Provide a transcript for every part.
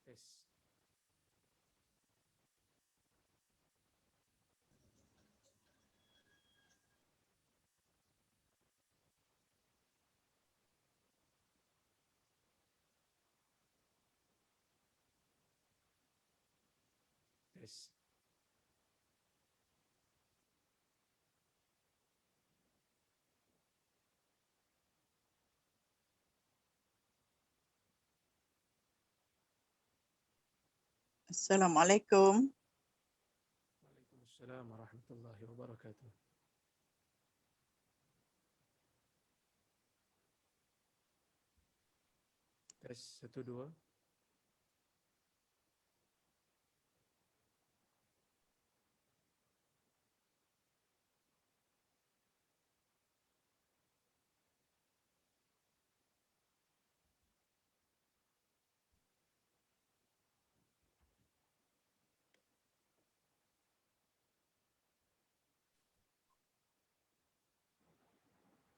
Tes. Tes. Tes. Assalamualaikum. Waalaikumsalam warahmatullahi wabarakatuh. Tes 1 2.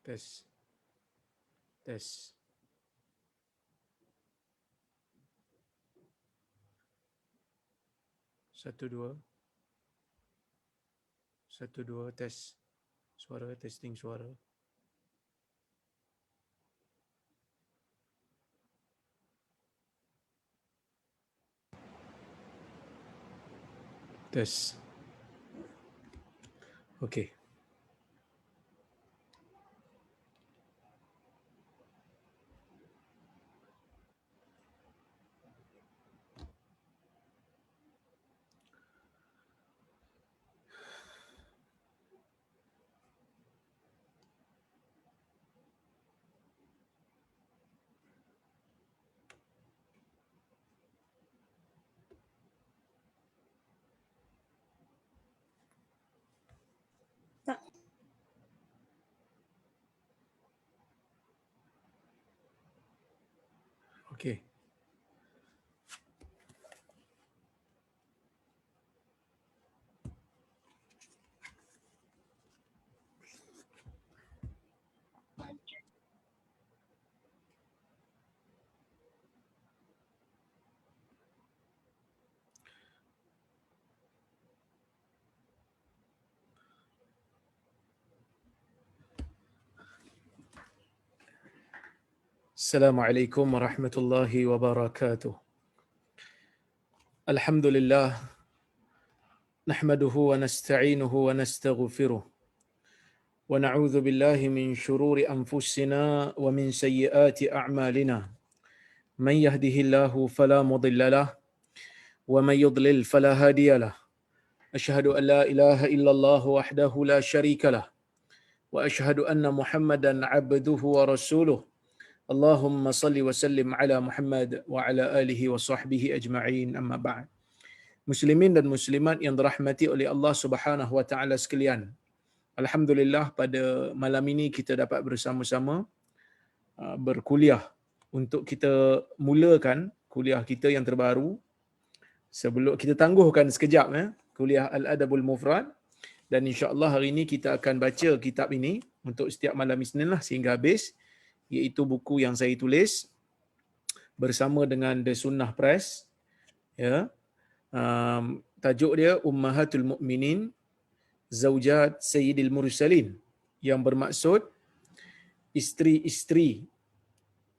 Tes. Tes. 1 2. 1 2 tes. Suara testing suara. Tes. Okey. Okey. Assalamualaikum warahmatullahi wabarakatuh. Alhamdulillah nahmaduhu wa nasta'inuhu wa nastaghfiruh wa na'udzu billahi min shururi anfusina wa min sayyiati a'malina. Man yahdihillahu fala mudilla lahu wa man yudlil fala hadiya lahu. Asyhadu an la ilaha illallah wahdahu la syarika lahu wa asyhadu anna Muhammadan 'abduhu wa rasuluh. Allahumma salli wa sallim ala Muhammad wa ala alihi wa sahbihi ajma'in, amma ba'd. Muslimin dan muslimat yang dirahmati oleh Allah Subhanahu wa taala sekalian. Alhamdulillah pada malam ini kita dapat bersama-sama berkuliah untuk kita mulakan kuliah kita yang terbaru. Sebelum kita tangguhkan sekejap kuliah Al-Adabul Mufrad, dan insya-Allah hari ini kita akan baca kitab ini untuk setiap malam Isnin lah sehingga habis, iaitu buku yang saya tulis bersama dengan The Sunnah Press, ya. Tajuk dia Ummahatul Mukminin Zaujat Sayyidil Mursalin, yang bermaksud isteri-isteri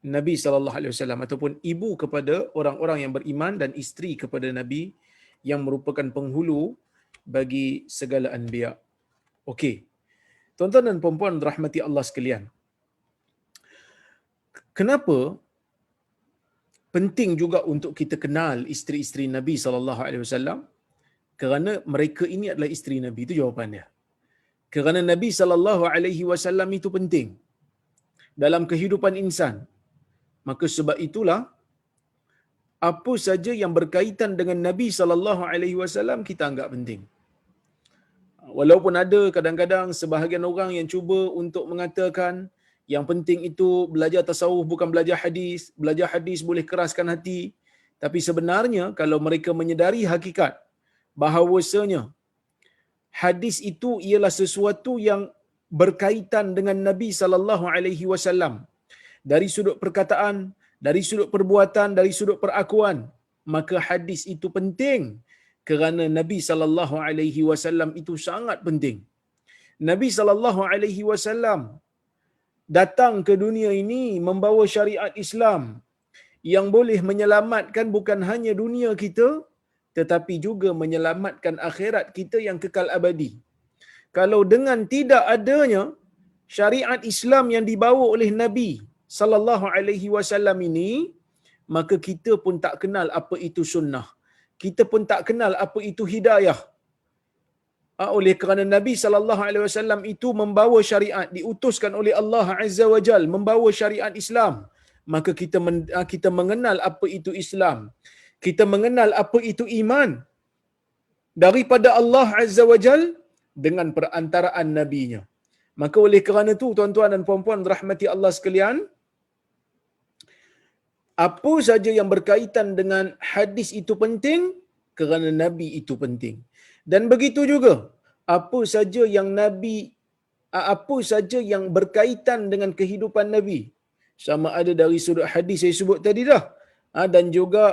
Nabi sallallahu alaihi wasallam ataupun ibu kepada orang-orang yang beriman dan isteri kepada Nabi yang merupakan penghulu bagi segala anbiya. Okey. Tuan-tuan dan puan-puan rahmati Allah sekalian. Kenapa penting juga untuk kita kenal isteri-isteri Nabi sallallahu alaihi wasallam? Kerana mereka ini adalah isteri Nabi, itu jawapannya. Kerana Nabi sallallahu alaihi wasallam itu penting dalam kehidupan insan. Maka sebab itulah apa saja yang berkaitan dengan Nabi sallallahu alaihi wasallam kita anggap penting. Walaupun ada kadang-kadang sebahagian orang yang cuba untuk mengatakan yang penting itu belajar tasawuf bukan belajar hadis boleh keraskan hati. Tapi sebenarnya kalau mereka menyedari hakikat bahawasanya hadis itu ialah sesuatu yang berkaitan dengan Nabi sallallahu alaihi wasallam, dari sudut perkataan, dari sudut perbuatan, dari sudut perakuan, maka hadis itu penting kerana Nabi sallallahu alaihi wasallam itu sangat penting. Nabi sallallahu alaihi wasallam datang ke dunia ini membawa syariat Islam yang boleh menyelamatkan bukan hanya dunia kita tetapi juga menyelamatkan akhirat kita yang kekal abadi. Kalau dengan tidak adanya syariat Islam yang dibawa oleh Nabi sallallahu alaihi wasallam ini, maka kita pun tak kenal apa itu sunnah. Kita pun tak kenal apa itu hidayah. Oleh kerana Nabi sallallahu alaihi wasallam itu membawa syariat, diutuskan oleh Allah Azza wa Jal membawa syariat Islam, maka kita mengenal apa itu Islam. Kita mengenal apa itu iman daripada Allah Azza wa Jal dengan perantaraan nabinya. Maka oleh kerana itu tuan-tuan dan puan-puan rahmati Allah sekalian, apa saja yang berkaitan dengan hadis itu penting kerana Nabi itu penting. Dan begitu juga apa saja yang berkaitan dengan kehidupan Nabi, sama ada dari sudut hadis saya sebut tadi dah, dan juga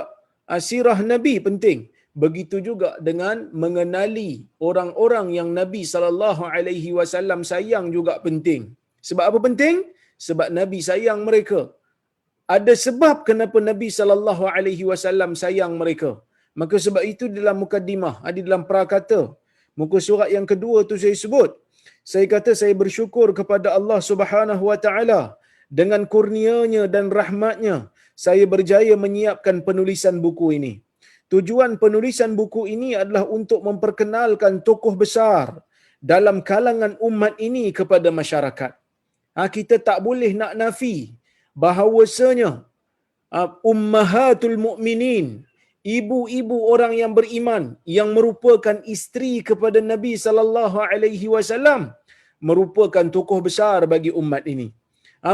sirah Nabi penting. Begitu juga dengan mengenali orang-orang yang Nabi sallallahu alaihi wasallam sayang juga penting. Sebab apa penting? Sebab Nabi sayang mereka. Ada sebab kenapa Nabi sallallahu alaihi wasallam sayang mereka. Maka sebab itu dalam mukaddimah, di dalam prakata muka surat yang kedua tu saya sebut, saya kata saya bersyukur kepada Allah Subhanahu wa taala dengan kurnianya dan rahmatnya saya berjaya menyiapkan penulisan buku ini. Tujuan penulisan buku ini adalah untuk memperkenalkan tokoh besar dalam kalangan umat ini kepada masyarakat. Kita tak boleh nak nafi bahawasanya ummahatul mukminin, ibu-ibu orang yang beriman yang merupakan isteri kepada Nabi sallallahu alaihi wasallam merupakan tokoh besar bagi umat ini.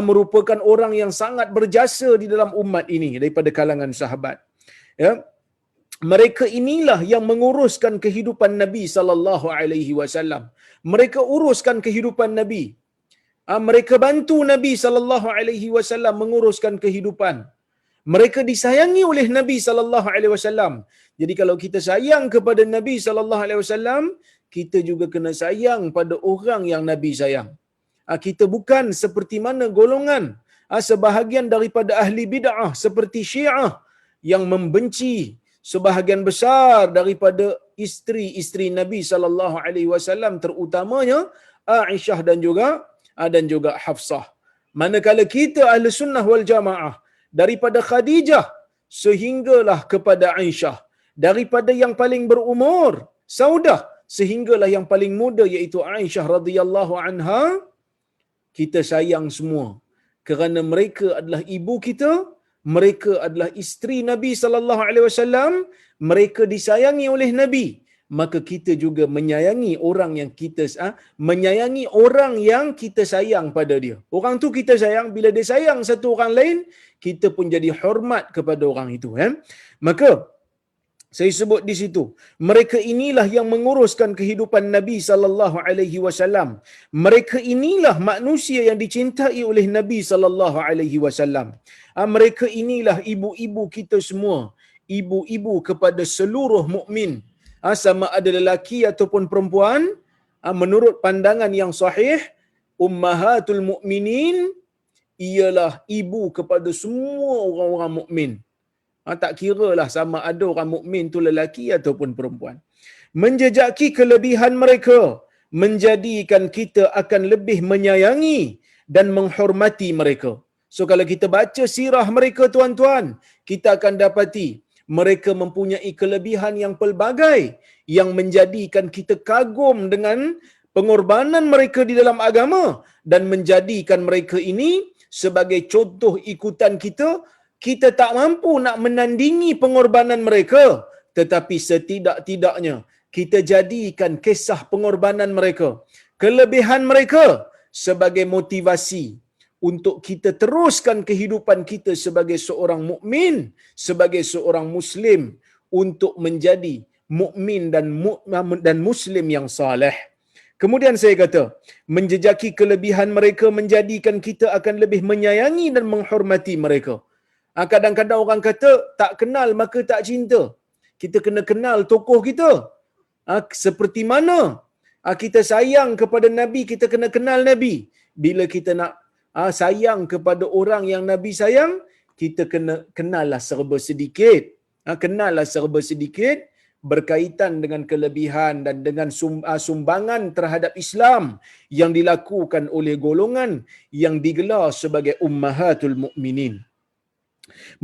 Merupakan orang yang sangat berjasa di dalam umat ini daripada kalangan sahabat. Ya. Mereka inilah yang menguruskan kehidupan Nabi sallallahu alaihi wasallam. Mereka uruskan kehidupan Nabi. Mereka bantu Nabi sallallahu alaihi wasallam menguruskan kehidupan. Mereka disayangi oleh Nabi sallallahu alaihi wasallam. Jadi kalau kita sayang kepada Nabi sallallahu alaihi wasallam, kita juga kena sayang pada orang yang Nabi sayang. Kita bukan seperti mana golongan sebahagian daripada ahli bid'ah seperti Syiah yang membenci sebahagian besar daripada isteri-isteri Nabi sallallahu alaihi wasallam, terutamanya Aisyah dan juga Hafsah. Manakala kita ahli sunnah wal jamaah daripada Khadijah sehinggalah kepada Aisyah, daripada yang paling berumur Saudah sehinggalah yang paling muda iaitu Aisyah radhiyallahu anha, kita sayang semua kerana mereka adalah ibu kita, mereka adalah isteri Nabi sallallahu alaihi wasallam, mereka disayangi oleh Nabi, maka kita juga menyayangi orang yang kita sayang pada dia. Orang tu kita sayang, bila dia sayang satu orang lain, kita pun jadi hormat kepada orang itu. Maka saya sebut di situ, mereka inilah yang menguruskan kehidupan Nabi sallallahu alaihi wasallam. Mereka inilah manusia yang dicintai oleh Nabi sallallahu alaihi wasallam. Mereka inilah ibu-ibu kita semua, ibu-ibu kepada seluruh mukmin. Sama ada lelaki ataupun perempuan, menurut pandangan yang sahih, ummahatul mukminin ialah ibu kepada semua orang-orang mukmin. Tak kiralah sama ada orang mukmin tu lelaki ataupun perempuan. Menjejaki kelebihan mereka menjadikan kita akan lebih menyayangi dan menghormati mereka. So kalau kita baca sirah mereka tuan-tuan, kita akan dapati mereka mempunyai kelebihan yang pelbagai yang menjadikan kita kagum dengan pengorbanan mereka di dalam agama dan menjadikan mereka ini sebagai contoh ikutan kita. Kita tak mampu nak menandingi pengorbanan mereka, tetapi setidak-tidaknya kita jadikan kisah pengorbanan mereka, kelebihan mereka sebagai motivasi untuk kita teruskan kehidupan kita sebagai seorang mukmin, sebagai seorang muslim, untuk menjadi mukmin dan muslim yang saleh. Kemudian saya kata, menjejaki kelebihan mereka menjadikan kita akan lebih menyayangi dan menghormati mereka. Kadang-kadang orang kata, tak kenal maka tak cinta. Kita kena kenal tokoh kita. Seperti mana kita sayang kepada Nabi, kita kena kenal Nabi. Bila kita nak sayang kepada orang yang Nabi sayang, kita kena kenallah serba sedikit. Kenallah serba sedikit berkaitan dengan kelebihan dan dengan sumbangan terhadap Islam yang dilakukan oleh golongan yang digelar sebagai Ummahatul Mukminin.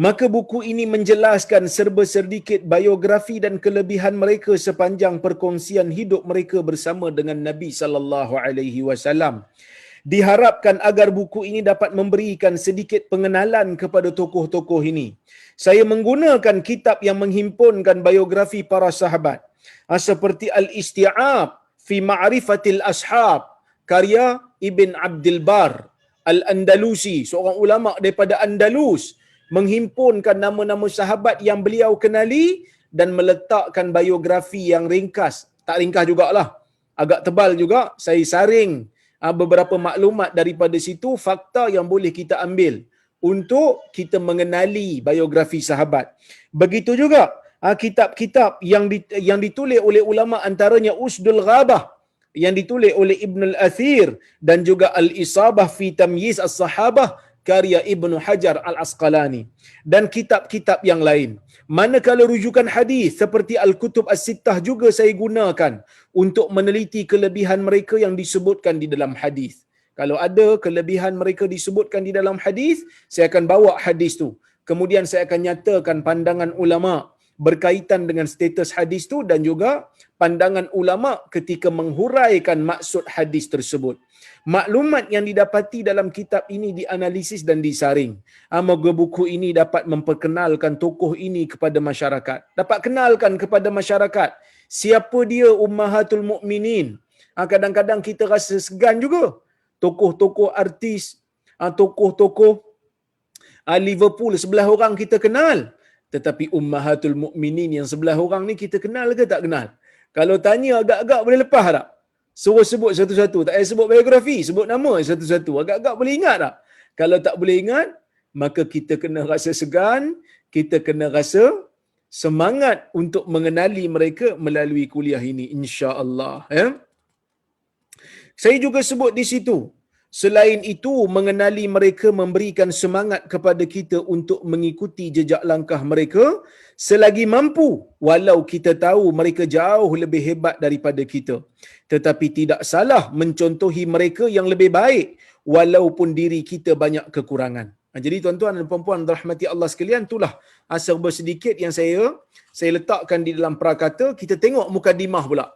Maka buku ini menjelaskan serba sedikit biografi dan kelebihan mereka sepanjang perkongsian hidup mereka bersama dengan Nabi sallallahu alaihi wasallam. Diharapkan agar buku ini dapat memberikan sedikit pengenalan kepada tokoh-tokoh ini. Saya menggunakan kitab yang menghimpunkan biografi para sahabat, seperti Al-Isti'ab fi Ma'rifatil Ashab karya Ibn Abdul Bar Al-Andalusi, seorang ulama daripada Andalus, menghimpunkan nama-nama sahabat yang beliau kenali dan meletakkan biografi yang ringkas. Tak ringkas jugalah, agak tebal juga. Saya saring beberapa maklumat daripada situ, fakta yang boleh kita ambil untuk kita mengenali biografi sahabat. Begitu juga kitab-kitab yang ditulis oleh ulama, antaranya Usdul Ghabah yang ditulis oleh Ibn al-Athir dan juga Al-Isabah fi Tamyiz As-Sahabah karya Ibnu Hajar Al-Asqalani dan kitab-kitab yang lain. Manakala rujukan hadis seperti Al-Kutub As-Sittah juga saya gunakan untuk meneliti kelebihan mereka yang disebutkan di dalam hadis. Kalau ada kelebihan mereka disebutkan di dalam hadis, saya akan bawa hadis tu. Kemudian saya akan nyatakan pandangan ulama berkaitan dengan status hadis tu dan juga pandangan ulama ketika menghuraikan maksud hadis tersebut. Maklumat yang didapati dalam kitab ini dianalisis dan disaring. Moga buku ini dapat memperkenalkan tokoh ini kepada masyarakat. Dapat kenalkan kepada masyarakat siapa dia Ummahatul Mukminin. Kadang-kadang kita rasa segan juga. Tokoh-tokoh artis, tokoh-tokoh Liverpool sebelah orang kita kenal. Tetapi Ummahatul Mukminin yang sebelah orang ni kita kenal ke tak kenal? Kalau tanya agak-agak boleh lepas tak? Suruh sebut satu-satu. Tak payah sebut biografi, sebut nama satu-satu. Agak-agak boleh ingat tak? Kalau tak boleh ingat, maka kita kena rasa segan, kita kena rasa semangat untuk mengenali mereka melalui kuliah ini, insya-Allah. Saya juga sebut di situ, selain itu mengenali mereka memberikan semangat kepada kita untuk mengikuti jejak langkah mereka selagi mampu, walau kita tahu mereka jauh lebih hebat daripada kita. Tetapi tidak salah mencontohi mereka yang lebih baik walaupun diri kita banyak kekurangan. Jadi tuan-tuan dan puan-puan rahmati Allah sekalian, itulah serba sedikit yang saya letakkan di dalam prakata. Kita tengok mukadimah pula.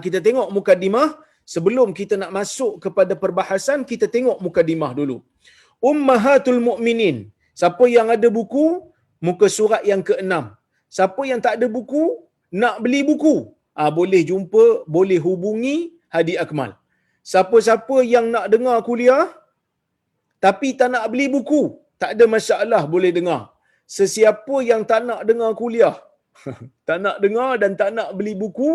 Kita tengok mukadimah. Sebelum kita nak masuk kepada perbahasan, kita tengok mukadimah dulu. Ummahatul Mukminin. Siapa yang ada buku, muka surat yang ke-6. Siapa yang tak ada buku, nak beli buku, boleh jumpa, boleh hubungi Hadi Akmal. Siapa-siapa yang nak dengar kuliah, tapi tak nak beli buku, tak ada masalah, boleh dengar. Sesiapa yang tak nak dengar kuliah, tak nak dengar dan tak nak beli buku,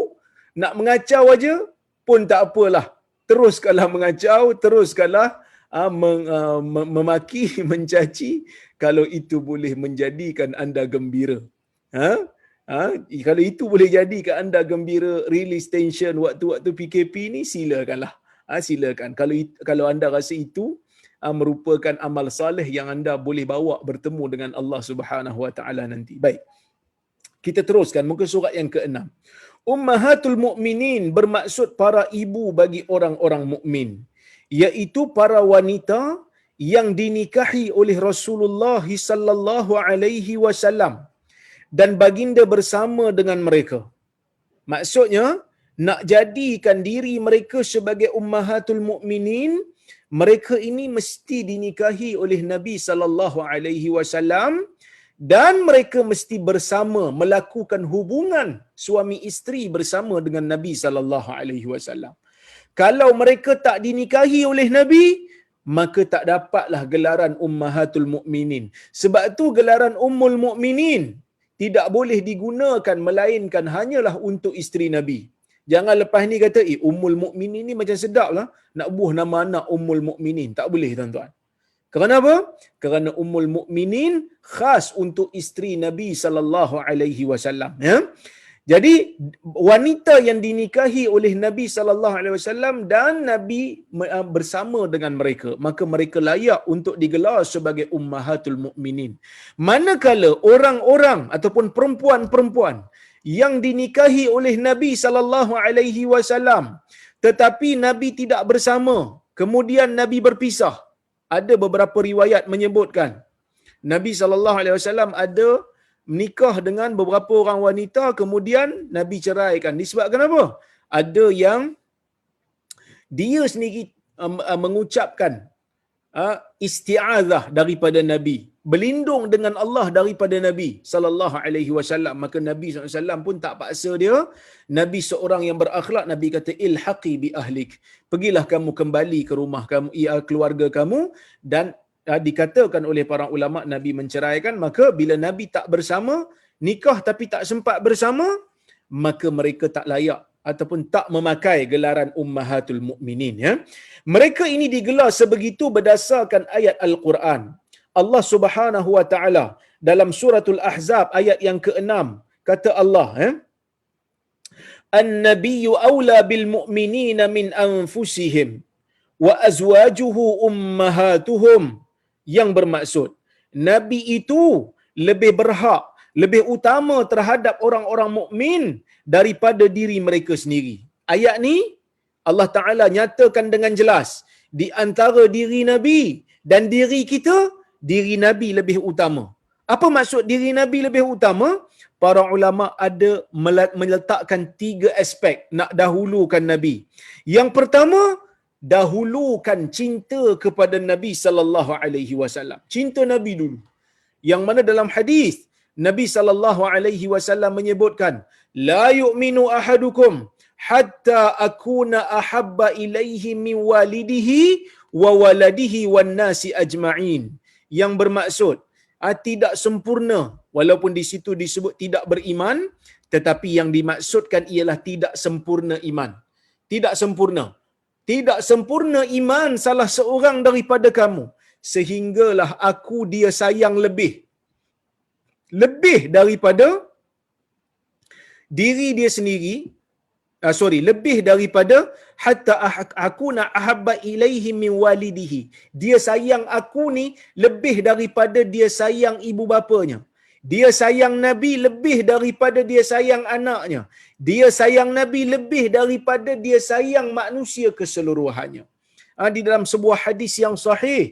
nak mengacau aja, pun tak apalah. Teruskanlah mengacau, teruskanlah memaki, mencaci, kalau itu boleh menjadikan anda gembira. Kalau itu boleh jadikan anda gembira, release tension waktu-waktu PKP ni, silakanlah. Silakan. Kalau anda rasa itu merupakan amal saleh yang anda boleh bawa bertemu dengan Allah Subhanahu Wa Taala nanti. Baik. Kita teruskan muka surat yang ke-6. Ummahatul Mukminin bermaksud para ibu bagi orang-orang mukmin, iaitu para wanita yang dinikahi oleh Rasulullah sallallahu alaihi wasallam dan baginda bersama dengan mereka. Maksudnya, nak jadikan diri mereka sebagai ummahatul mukminin, mereka ini mesti dinikahi oleh Nabi sallallahu alaihi wasallam dan mereka mesti bersama melakukan hubungan suami isteri bersama dengan Nabi sallallahu alaihi wasallam. Kalau mereka tak dinikahi oleh Nabi, maka tak dapatlah gelaran ummahatul mukminin. Sebab tu gelaran ummul mukminin tidak boleh digunakan melainkan hanyalah untuk isteri Nabi. Jangan lepas ni kata, Ummul Mukminin ni macam sedap lah. Nak buah nama anak Ummul Mukminin. Tak boleh tuan-tuan. Kerana apa? Kerana Ummul Mukminin khas untuk isteri Nabi sallallahu alaihi wasallam, ya. Jadi wanita yang dinikahi oleh Nabi sallallahu alaihi wasallam dan Nabi bersama dengan mereka, maka mereka layak untuk digelar sebagai ummahatul mukminin. Manakala orang-orang ataupun perempuan-perempuan yang dinikahi oleh Nabi sallallahu alaihi wasallam tetapi Nabi tidak bersama, kemudian Nabi berpisah. Ada beberapa riwayat menyebutkan Nabi sallallahu alaihi wasallam ada menikah dengan beberapa orang wanita, kemudian Nabi ceraikan. Disebabkan apa? Ada yang dia sendiri mengucapkan isti'azah daripada Nabi, berlindung dengan Allah daripada Nabi sallallahu alaihi wasallam. Maka Nabi sallallahu alaihi wasallam pun tak paksa dia. Nabi seorang yang berakhlak, Nabi kata ilhaqi bi ahlik. Pergilah kamu kembali ke rumah kamu, keluarga kamu. Dan dikatakan oleh para ulama Nabi menceraikan, maka bila Nabi tak bersama, nikah tapi tak sempat bersama, maka mereka tak layak ataupun tak memakai gelaran ummahatul mukminin, ya. Mereka ini digelar sebegitu berdasarkan ayat Al-Quran. Allah Subhanahu wa taala dalam suratul Ahzab ayat yang ke-6 kata Allah, An-nabiyyu aula bil mu'minina min anfusihim wa azwajuhu ummahatuhum, yang bermaksud Nabi itu lebih berhak, lebih utama terhadap orang-orang mukmin daripada diri mereka sendiri. Ayat ni Allah Ta'ala nyatakan dengan jelas, di antara diri Nabi dan diri kita, diri Nabi lebih utama. Apa maksud diri Nabi lebih utama? Para ulama ada meletakkan 3 aspek nak dahulukan Nabi. Yang pertama, dahulukan cinta kepada Nabi sallallahu alaihi wasallam. Cinta Nabi dulu. Yang mana dalam hadis Nabi sallallahu alaihi wasallam menyebutkan, la yu'minu ahadukum hatta akuna ahabba ilaihi min walidihi wa waladihi wan nasi ajma'in. Yang bermaksud tidak sempurna, walaupun di situ disebut tidak beriman, tetapi yang dimaksudkan ialah tidak sempurna iman. Tidak sempurna. Tidak sempurna iman salah seorang daripada kamu, sehinggalah aku dia sayang lebih daripada diri dia sendiri, lebih daripada hatta aku nak ahabba ilaihi min walidihi. Dia sayang aku ni lebih daripada dia sayang ibu bapanya. Dia sayang Nabi lebih daripada dia sayang anaknya. Dia sayang Nabi lebih daripada dia sayang manusia keseluruhannya. Di dalam sebuah hadis yang sahih,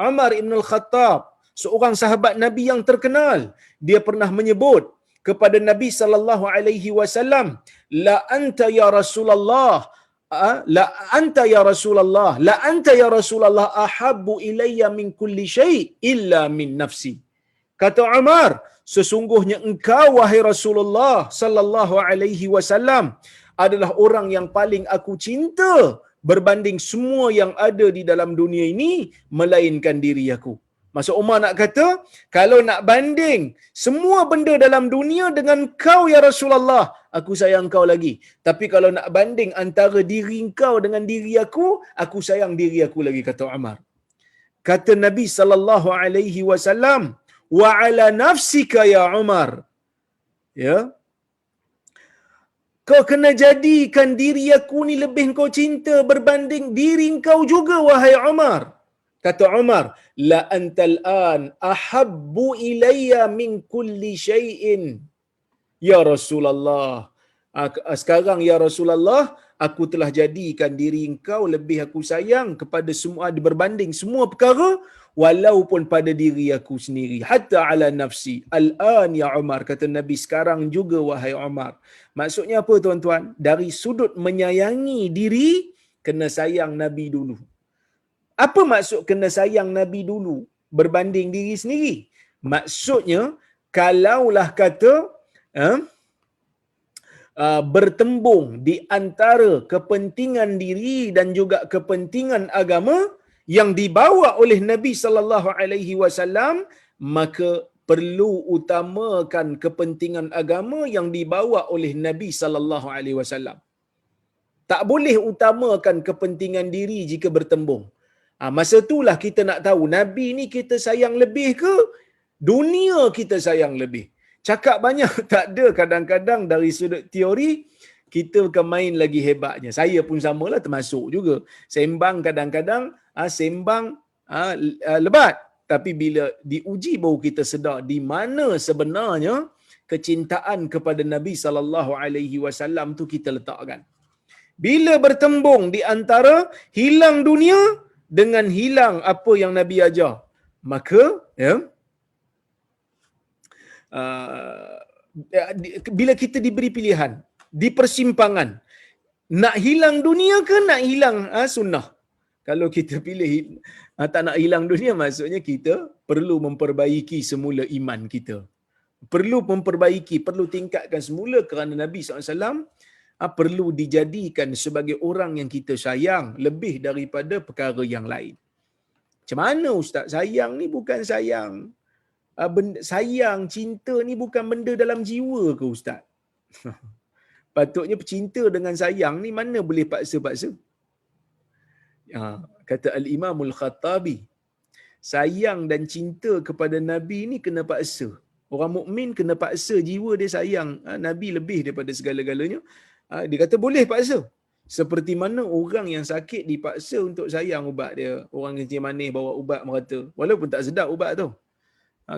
Umar ibn al-Khattab, seorang sahabat Nabi yang terkenal, dia pernah menyebut kepada Nabi sallallahu alaihi wasallam, la anta ya Rasulullah, la anta ya Rasulullah, la anta ya Rasulullah ahabbu ilayya min kulli syai' illa min nafsi. Kata Umar, sesungguhnya engkau wahai Rasulullah sallallahu alaihi wasallam adalah orang yang paling aku cinta berbanding semua yang ada di dalam dunia ini melainkan diri aku. Maksud Umar nak kata, kalau nak banding semua benda dalam dunia dengan kau ya Rasulullah, aku sayang kau lagi. Tapi kalau nak banding antara diri kau dengan diri aku sayang diri aku lagi, kata Umar. Kata Nabi sallallahu alaihi wasallam, wa ala nafsika ya Umar. Ya. Kau kena jadikan diri aku ni lebih kau cinta berbanding diri kau juga wahai Umar. Kata Umar, la antal an ahabbu ilayya min kulli syai'in ya Rasulullah. Sekarang ya Rasulullah, aku telah jadikan diri engkau lebih aku sayang kepada semua berbanding semua perkara, walaupun pada diri aku sendiri, hatta ala nafsi. Al-an ya Umar, kata Nabi, sekarang juga wahai Umar. Maksudnya apa tuan-tuan? Dari sudut menyayangi diri, kena sayang Nabi dulu. Apa maksud kena sayang Nabi dulu berbanding diri sendiri? Maksudnya, kalaulah kata bertembung di antara kepentingan diri dan juga kepentingan agama yang dibawa oleh Nabi sallallahu alaihi wasallam, maka perlu utamakan kepentingan agama yang dibawa oleh Nabi sallallahu alaihi wasallam. Tak boleh utamakan kepentingan diri jika bertembung. Masa itulah kita nak tahu Nabi ni kita sayang lebih ke dunia kita sayang lebih. Cakap banyak tak ada, kadang-kadang dari sudut teori kita akan main lagi hebatnya. Saya pun samalah, termasuk juga. Sembang kadang-kadang sembang lebat. Tapi bila diuji baru kita sedar di mana sebenarnya kecintaan kepada Nabi SAW tu kita letakkan. Bila bertembung di antara hilang dunia dengan hilang apa yang Nabi ajar, maka bila kita diberi pilihan di persimpangan, nak hilang dunia ke nak hilang sunnah? Kalau kita pilih tak nak hilang dunia, maksudnya kita perlu memperbaiki semula iman kita. Perlu memperbaiki, perlu tingkatkan semula, kerana Nabi SAW perlu dijadikan sebagai orang yang kita sayang lebih daripada perkara yang lain. Macam mana Ustaz? Sayang ni bukan sayang. Sayang, cinta ni bukan benda dalam jiwa ke Ustaz? Patutnya cinta dengan sayang ni mana boleh paksa-paksa. Kata Al-Imamul Khattabi, sayang dan cinta kepada Nabi ni kena paksa. Orang mukmin kena paksa jiwa dia sayang Nabi lebih daripada segala-galanya. Dia kata boleh paksa. Seperti mana orang yang sakit dipaksa untuk sayang ubat dia. Orang kencing manis bawa ubat merata. Walaupun tak sedap ubat tu.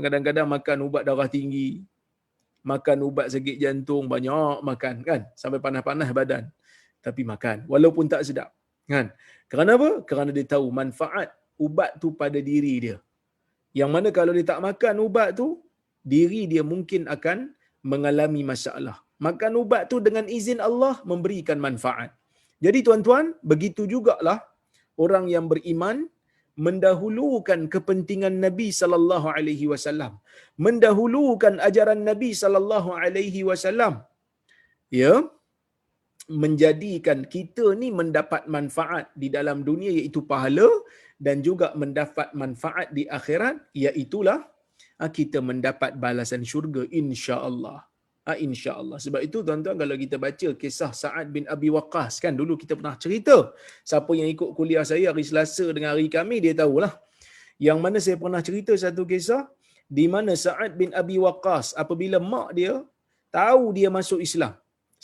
Kadang-kadang makan ubat darah tinggi, makan ubat sakit jantung, banyak makan kan, sampai panas-panas badan. Tapi makan, walaupun tak sedap. Kan? Kerana apa? Kerana dia tahu manfaat ubat tu pada diri dia. Yang mana kalau dia tak makan ubat tu, diri dia mungkin akan mengalami masalah. Makan ubat tu dengan izin Allah memberikan manfaat. Jadi tuan-tuan, begitu jugalah orang yang beriman mendahulukan kepentingan Nabi sallallahu alaihi wasallam, mendahulukan ajaran Nabi sallallahu alaihi wasallam, ya, menjadikan kita ni mendapat manfaat di dalam dunia iaitu pahala, dan juga mendapat manfaat di akhirat iaitulah kita mendapat balasan syurga insya-Allah. InsyaAllah. Sebab itu tuan-tuan, kalau kita baca kisah Sa'ad bin Abi Waqqas, kan dulu kita pernah cerita. Siapa yang ikut kuliah saya hari Selasa dengan hari Khamis, dia tahulah. Yang mana saya pernah cerita satu kisah di mana Sa'ad bin Abi Waqqas, apabila mak dia tahu dia masuk Islam.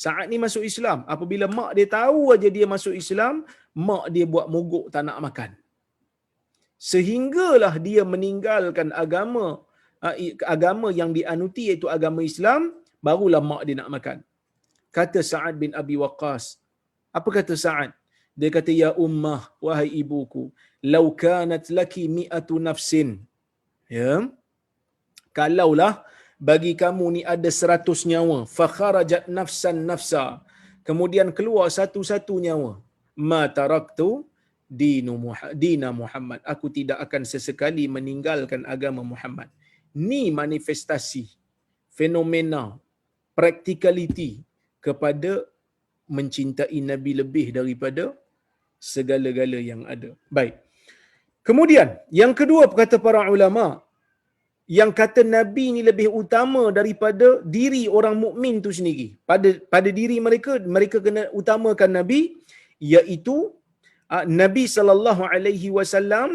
Sa'ad ni masuk Islam. Apabila mak dia tahu aja dia masuk Islam, mak dia buat mogok tak nak makan. Sehinggalah dia meninggalkan agama yang dianuti iaitu agama Islam, barulah mak dia nak makan. Kata Sa'ad bin Abi Waqqas, apa kata Sa'ad? Dia kata, ya ummah, wahai ibuku, law kanat laki mi'atu nafsin, ya, kalaulah bagi kamu ni ada 100 nyawa, fa kharajat nafsan nafsa, kemudian keluar satu-satu nyawa, ma taraktu dina Muhammad, aku tidak akan sesekali meninggalkan agama Muhammad. Ni manifestasi fenomena practicality kepada mencintai Nabi lebih daripada segala-gala yang ada. Baik. Kemudian, yang kedua kata para ulama, yang kata Nabi ni lebih utama daripada diri orang mukmin tu sendiri. Pada diri mereka kena utamakan Nabi, iaitu Nabi sallallahu alaihi wasallam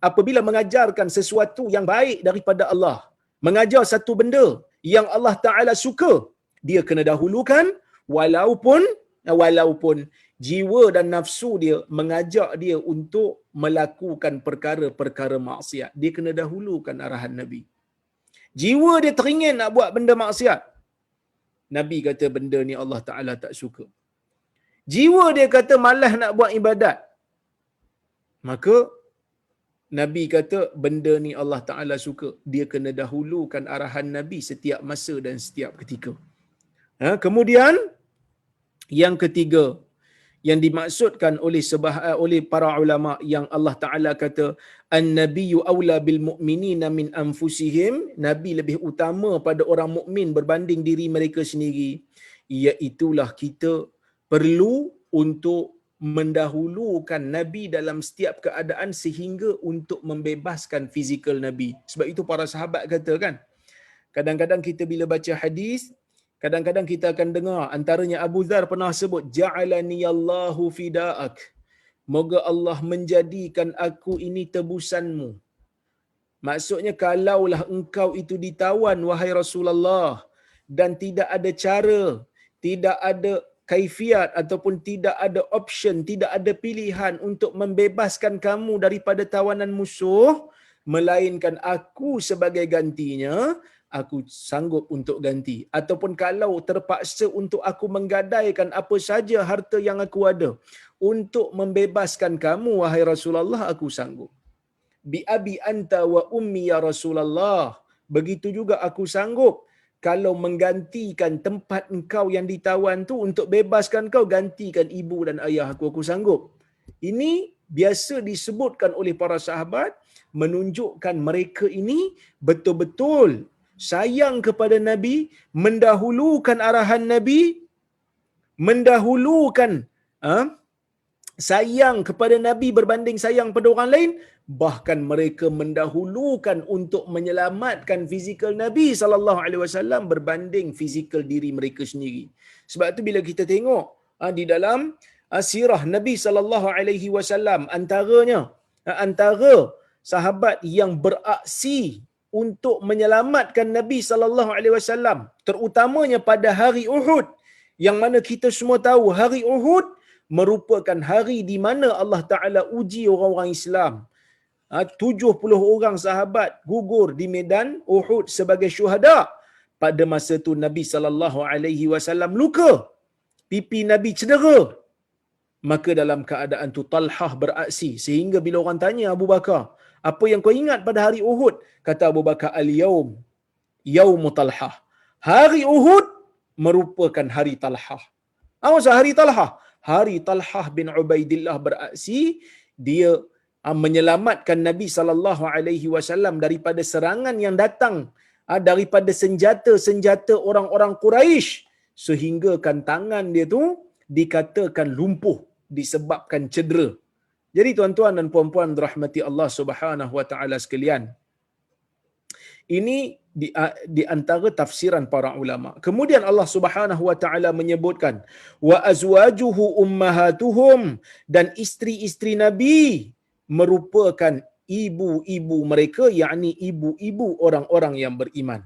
apabila mengajarkan sesuatu yang baik daripada Allah, mengajar satu benda yang Allah Ta'ala suka, dia kena dahulukan, walaupun jiwa dan nafsu dia mengajak dia untuk melakukan perkara-perkara maksiat. Dia kena dahulukan arahan Nabi. Jiwa dia teringin nak buat benda maksiat, Nabi kata benda ni Allah Ta'ala tak suka. Jiwa dia kata malas nak buat ibadat, maka Nabi kata benda ni Allah Ta'ala suka. Dia kena dahulukan arahan Nabi setiap masa dan setiap ketika. Kemudian yang ketiga yang dimaksudkan oleh para ulama yang Allah Ta'ala kata an-nabiyyu aula bil mu'minina min anfusihim, Nabi lebih utama pada orang mukmin berbanding diri mereka sendiri, iaitulah kita perlu untuk mendahulukan Nabi dalam setiap keadaan sehingga untuk membebaskan fizikal Nabi. Sebab itu para sahabat kata kan, kadang-kadang kita bila baca hadis, Kadang-kadang kita akan dengar antaranya Abu Dzar pernah sebut ja'alani Allahu fidaak. Moga Allah menjadikan aku ini tebusanmu. Maksudnya kalaulah engkau itu ditawan wahai Rasulullah dan tidak ada cara, tidak ada kaifiat ataupun tidak ada option, tidak ada pilihan untuk membebaskan kamu daripada tawanan musuh, melainkan aku sebagai gantinya, aku sanggup untuk ganti. Ataupun kalau terpaksa untuk aku menggadaikan apa saja harta yang aku ada untuk membebaskan kamu wahai Rasulullah, aku sanggup. Bi abi anta wa ummi ya Rasulullah. Begitu juga aku sanggup kalau menggantikan tempat engkau yang ditawan tu untuk bebaskan kau, gantikan ibu dan ayah aku sanggup. Ini biasa disebutkan oleh para sahabat menunjukkan mereka ini betul-betul sayang kepada Nabi, mendahulukan arahan Nabi, mendahulukan sayang kepada Nabi berbanding sayang pada orang lain. Bahkan mereka mendahulukan untuk menyelamatkan fizikal Nabi SAW berbanding fizikal diri mereka sendiri. Sebab tu bila kita tengok di dalam sirah Nabi SAW, antara sahabat yang beraksi untuk menyelamatkan Nabi SAW, terutamanya pada hari Uhud, yang mana kita semua tahu hari Uhud merupakan hari di mana Allah Ta'ala uji orang-orang Islam. 70 orang sahabat gugur di medan Uhud sebagai syuhada. Pada masa tu Nabi SAW luka, pipi Nabi cedera. Maka dalam keadaan tu Talhah beraksi, sehingga bila orang tanya Abu Bakar, apa yang kau ingat pada hari Uhud? Kata Abu Bakar, al-yawm yawmu Talhah. Hari Uhud merupakan hari Talhah. Apa maksud hari Talhah? Hari Talhah bin Ubaidillah beraksi, dia menyelamatkan Nabi SAW daripada serangan yang datang daripada senjata-senjata orang-orang Quraisy, sehingga kan tangan dia tu dikatakan lumpuh disebabkan cedera. Jadi tuan-tuan dan puan-puan rahmati Allah Subhanahu wa taala sekalian, ini di antara tafsiran para ulama. Kemudian Allah Subhanahu wa taala menyebutkan wa azwajuhu ummahatuhum, dan isteri-isteri Nabi merupakan ibu-ibu mereka, yakni ibu-ibu orang-orang yang beriman.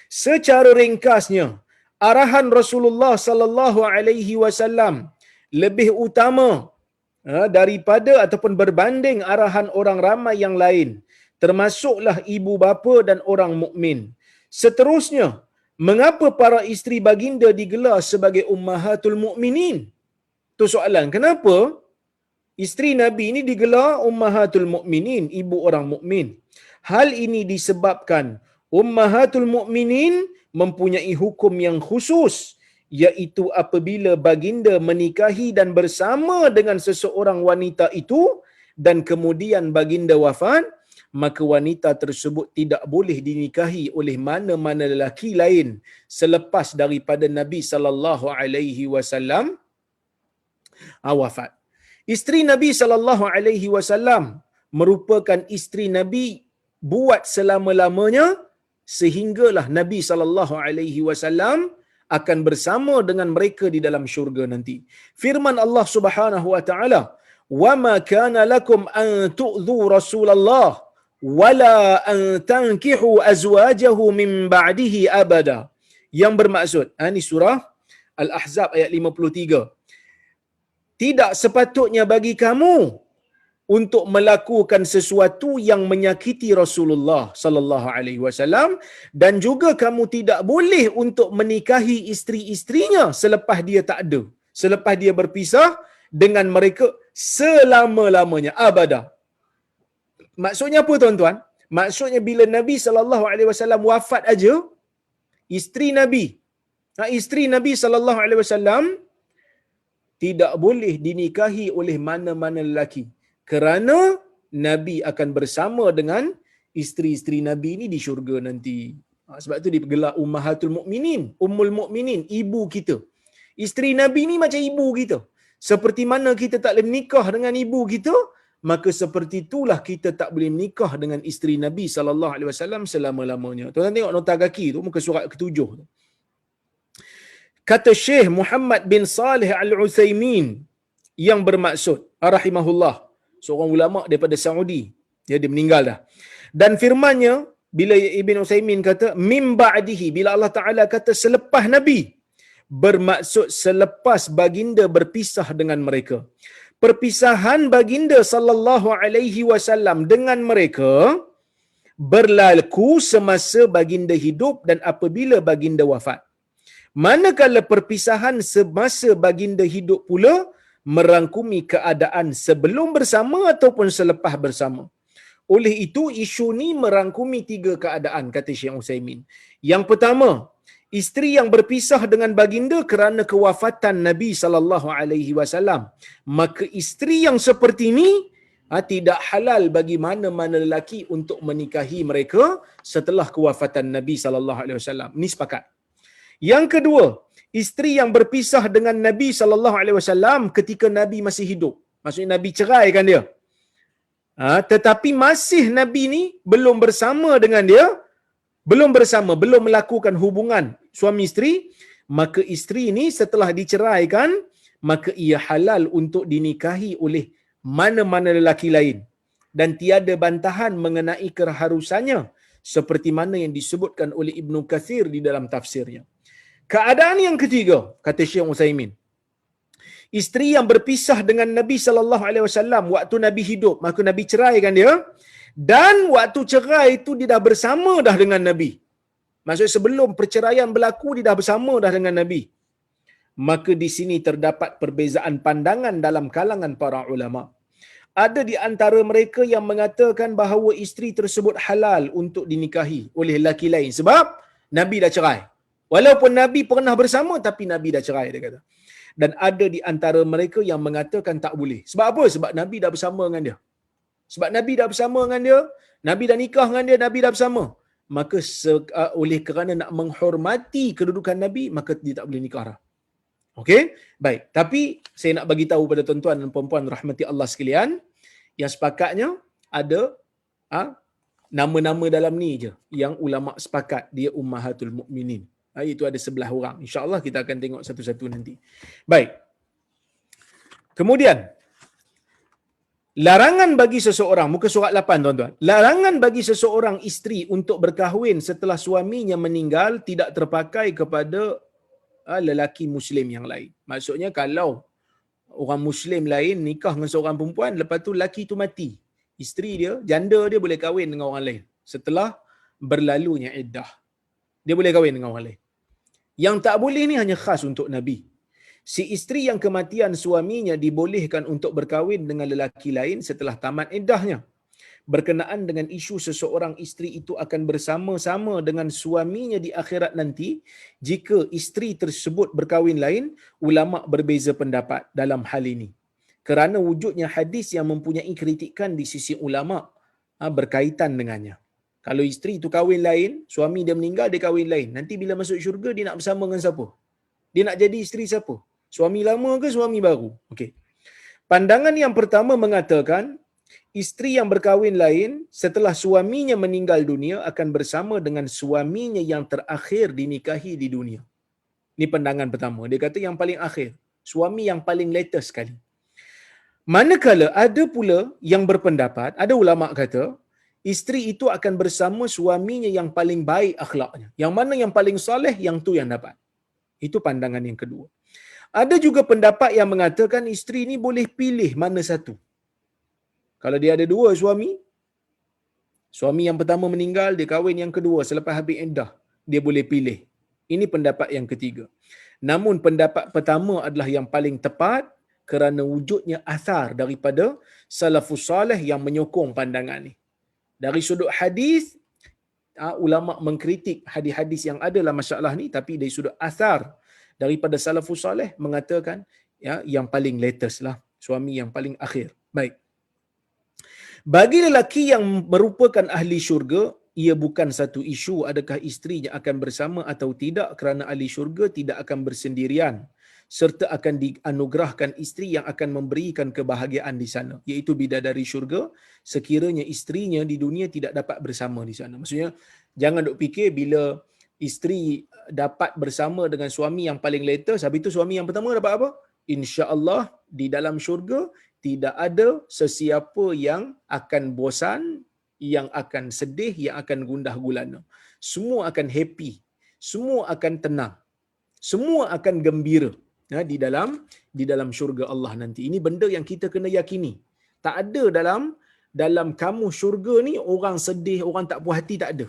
Secara ringkasnya, arahan Rasulullah sallallahu alaihi wasallam lebih utama daripada ataupun berbanding arahan orang ramai yang lain, termasuklah ibu bapa dan orang mukmin. Seterusnya, mengapa para isteri baginda digelar sebagai ummahatul mukminin? Tu soalan, kenapa isteri Nabi ini digelar ummahatul mukminin, ibu orang mukmin? Hal ini disebabkan ummahatul mukminin mempunyai hukum yang khusus, iaitu apabila baginda menikahi dan bersama dengan seseorang wanita itu dan kemudian baginda wafat, maka wanita tersebut tidak boleh dinikahi oleh mana-mana lelaki lain selepas daripada Nabi sallallahu alaihi wasallam wafat. Isteri Nabi sallallahu alaihi wasallam merupakan isteri Nabi buat selama-lamanya, sehinggalah Nabi sallallahu alaihi wasallam akan bersama dengan mereka di dalam syurga nanti. Firman Allah Subhanahu wa taala, "Wa ma kana lakum an tu'dhu Rasulullah wala an tankihu azwajahu min ba'dihi abada." Yang bermaksud, ini surah Al-Ahzab ayat 53. Tidak sepatutnya bagi kamu untuk melakukan sesuatu yang menyakiti Rasulullah sallallahu alaihi wasallam, dan juga kamu tidak boleh untuk menikahi isteri-isterinya selepas dia tak ada, selepas dia berpisah dengan mereka selama-lamanya, abada. Maksudnya apa tuan-tuan? Maksudnya bila Nabi sallallahu alaihi wasallam wafat aja, isteri Nabi sallallahu alaihi wasallam tidak boleh dinikahi oleh mana-mana lelaki, kerana Nabi akan bersama dengan isteri-isteri Nabi ini di syurga nanti. Sebab tu digelar ummahatul mukminin, ummul mukminin, ibu kita. Isteri Nabi ni macam ibu kita. Seperti mana kita tak boleh menikah dengan ibu kita, maka seperti itulah kita tak boleh menikah dengan isteri Nabi sallallahu alaihi wasallam selama-lamanya. Tuan-tuan tengok nota kaki tu, muka surat ke-7 tu. Kata Syekh Muhammad bin Salih Al-Utsaimin yang bermaksud rahimahullah, seorang ulama daripada Saudi, dia meninggal dah. Dan firmannya bila Ibn Utsaimin kata mim ba'dihi, bila Allah Taala kata selepas Nabi, bermaksud selepas baginda berpisah dengan mereka. Perpisahan baginda sallallahu alaihi wasallam dengan mereka berlaku semasa baginda hidup dan apabila baginda wafat. Manakala perpisahan semasa baginda hidup pula merangkumi keadaan sebelum bersama ataupun selepas bersama. Oleh itu, isu ni merangkumi 3 keadaan, kata Syekh Utsaimin. Yang pertama, isteri yang berpisah dengan baginda kerana kewafatan Nabi sallallahu alaihi wasallam, maka isteri yang seperti ini tidak halal bagi mana-mana lelaki untuk menikahi mereka setelah kewafatan Nabi sallallahu alaihi wasallam. Ini sepakat. Yang kedua, isteri yang berpisah dengan Nabi sallallahu alaihi wasallam ketika Nabi masih hidup. Maksudnya Nabi ceraikan dia. Tetapi masih Nabi ni belum bersama dengan dia, belum melakukan hubungan suami isteri, maka isteri ni setelah diceraikan, maka ia halal untuk dinikahi oleh mana-mana lelaki lain dan tiada bantahan mengenai keharusannya seperti mana yang disebutkan oleh Ibnu Katsir di dalam tafsirnya. Keadaan yang ketiga, kata Syekh Utsaimin, isteri yang berpisah dengan Nabi sallallahu alaihi wasallam waktu Nabi hidup, maka Nabi ceraikan dia, dan waktu cerai itu dia dah bersama dah dengan Nabi. Maksudnya sebelum perceraian berlaku dia dah bersama dah dengan Nabi. Maka di sini terdapat perbezaan pandangan dalam kalangan para ulama. Ada di antara mereka yang mengatakan bahawa isteri tersebut halal untuk dinikahi oleh lelaki lain sebab Nabi dah cerai. Walaupun Nabi pernah bersama tapi Nabi dah cerai, dia kata. Dan ada di antara mereka yang mengatakan tak boleh. Sebab apa? Sebab Nabi dah bersama dengan dia. Sebab Nabi dah bersama dengan dia, Nabi dah nikah dengan dia, Nabi dah bersama. Maka oleh kerana nak menghormati kedudukan Nabi, maka dia tak boleh nikah dah. Okey? Baik. Tapi saya nak bagi tahu pada tuan-tuan dan puan-puan rahmati Allah sekalian, yang sepakatnya ada nama-nama dalam ni je yang ulama sepakat dia ummahatul mukminin. Itu ada 11 orang. InsyaAllah kita akan tengok satu-satu nanti. Baik. Kemudian, larangan bagi seseorang, muka surat 8 tuan-tuan. Larangan bagi seseorang isteri untuk berkahwin setelah suaminya meninggal tidak terpakai kepada lelaki Muslim yang lain. Maksudnya kalau orang Muslim lain nikah dengan seorang perempuan, lepas tu lelaki tu mati, isteri dia, janda dia boleh kahwin dengan orang lain setelah berlalunya iddah. Dia boleh kahwin dengan orang lain. Yang tak boleh ni hanya khas untuk Nabi. Si isteri yang kematian suaminya dibolehkan untuk berkahwin dengan lelaki lain setelah tamat iddahnya. Berkenaan dengan isu seseorang isteri itu akan bersama-sama dengan suaminya di akhirat nanti, jika isteri tersebut berkahwin lain, ulama berbeza pendapat dalam hal ini. Kerana wujudnya hadis yang mempunyai kritikan di sisi ulama berkaitan dengannya. Kalau isteri itu kahwin lain, suami dia meninggal, dia kahwin lain. Nanti bila masuk syurga, dia nak bersama dengan siapa? Dia nak jadi isteri siapa? Suami lama ke suami baru? Okey. Pandangan yang pertama mengatakan, isteri yang berkahwin lain setelah suaminya meninggal dunia akan bersama dengan suaminya yang terakhir dinikahi di dunia. Ini pandangan pertama. Dia kata yang paling akhir. Suami yang paling latest sekali. Manakala ada pula yang berpendapat, ada ulama kata, isteri itu akan bersama suaminya yang paling baik akhlaknya. Yang mana yang paling soleh, yang tu yang dapat. Itu pandangan yang kedua. Ada juga pendapat yang mengatakan isteri ni boleh pilih mana satu. Kalau dia ada 2 suami, suami yang pertama meninggal, dia kahwin yang kedua selepas habis iddah, dia boleh pilih. Ini pendapat yang ketiga. Namun pendapat pertama adalah yang paling tepat kerana wujudnya asar daripada salafus salih yang menyokong pandangan ni. Dari sudut hadis, ulama mengkritik hadis-hadis yang ada dalam masalah ni, tapi dari sudut asar daripada salafus salih mengatakan yang paling latest lah, suami yang paling akhir. Baik. Bagi lelaki yang merupakan ahli syurga, ia bukan satu isu adakah isterinya akan bersama atau tidak, kerana ahli syurga tidak akan bersendirian serta akan dianugerahkan isteri yang akan memberikan kebahagiaan di sana, iaitu bidadari syurga, sekiranya isterinya di dunia tidak dapat bersama di sana. Maksudnya, jangan duk fikir bila isteri dapat bersama dengan suami yang paling latest, habis itu suami yang pertama dapat apa? Insya-Allah di dalam syurga tidak ada sesiapa yang akan bosan, yang akan sedih, yang akan gundah gulana. Semua akan happy, semua akan tenang, semua akan gembira di dalam syurga Allah nanti. Ini benda yang kita kena yakini. Tak ada dalam kamu syurga ni orang sedih, orang tak puas hati, tak ada.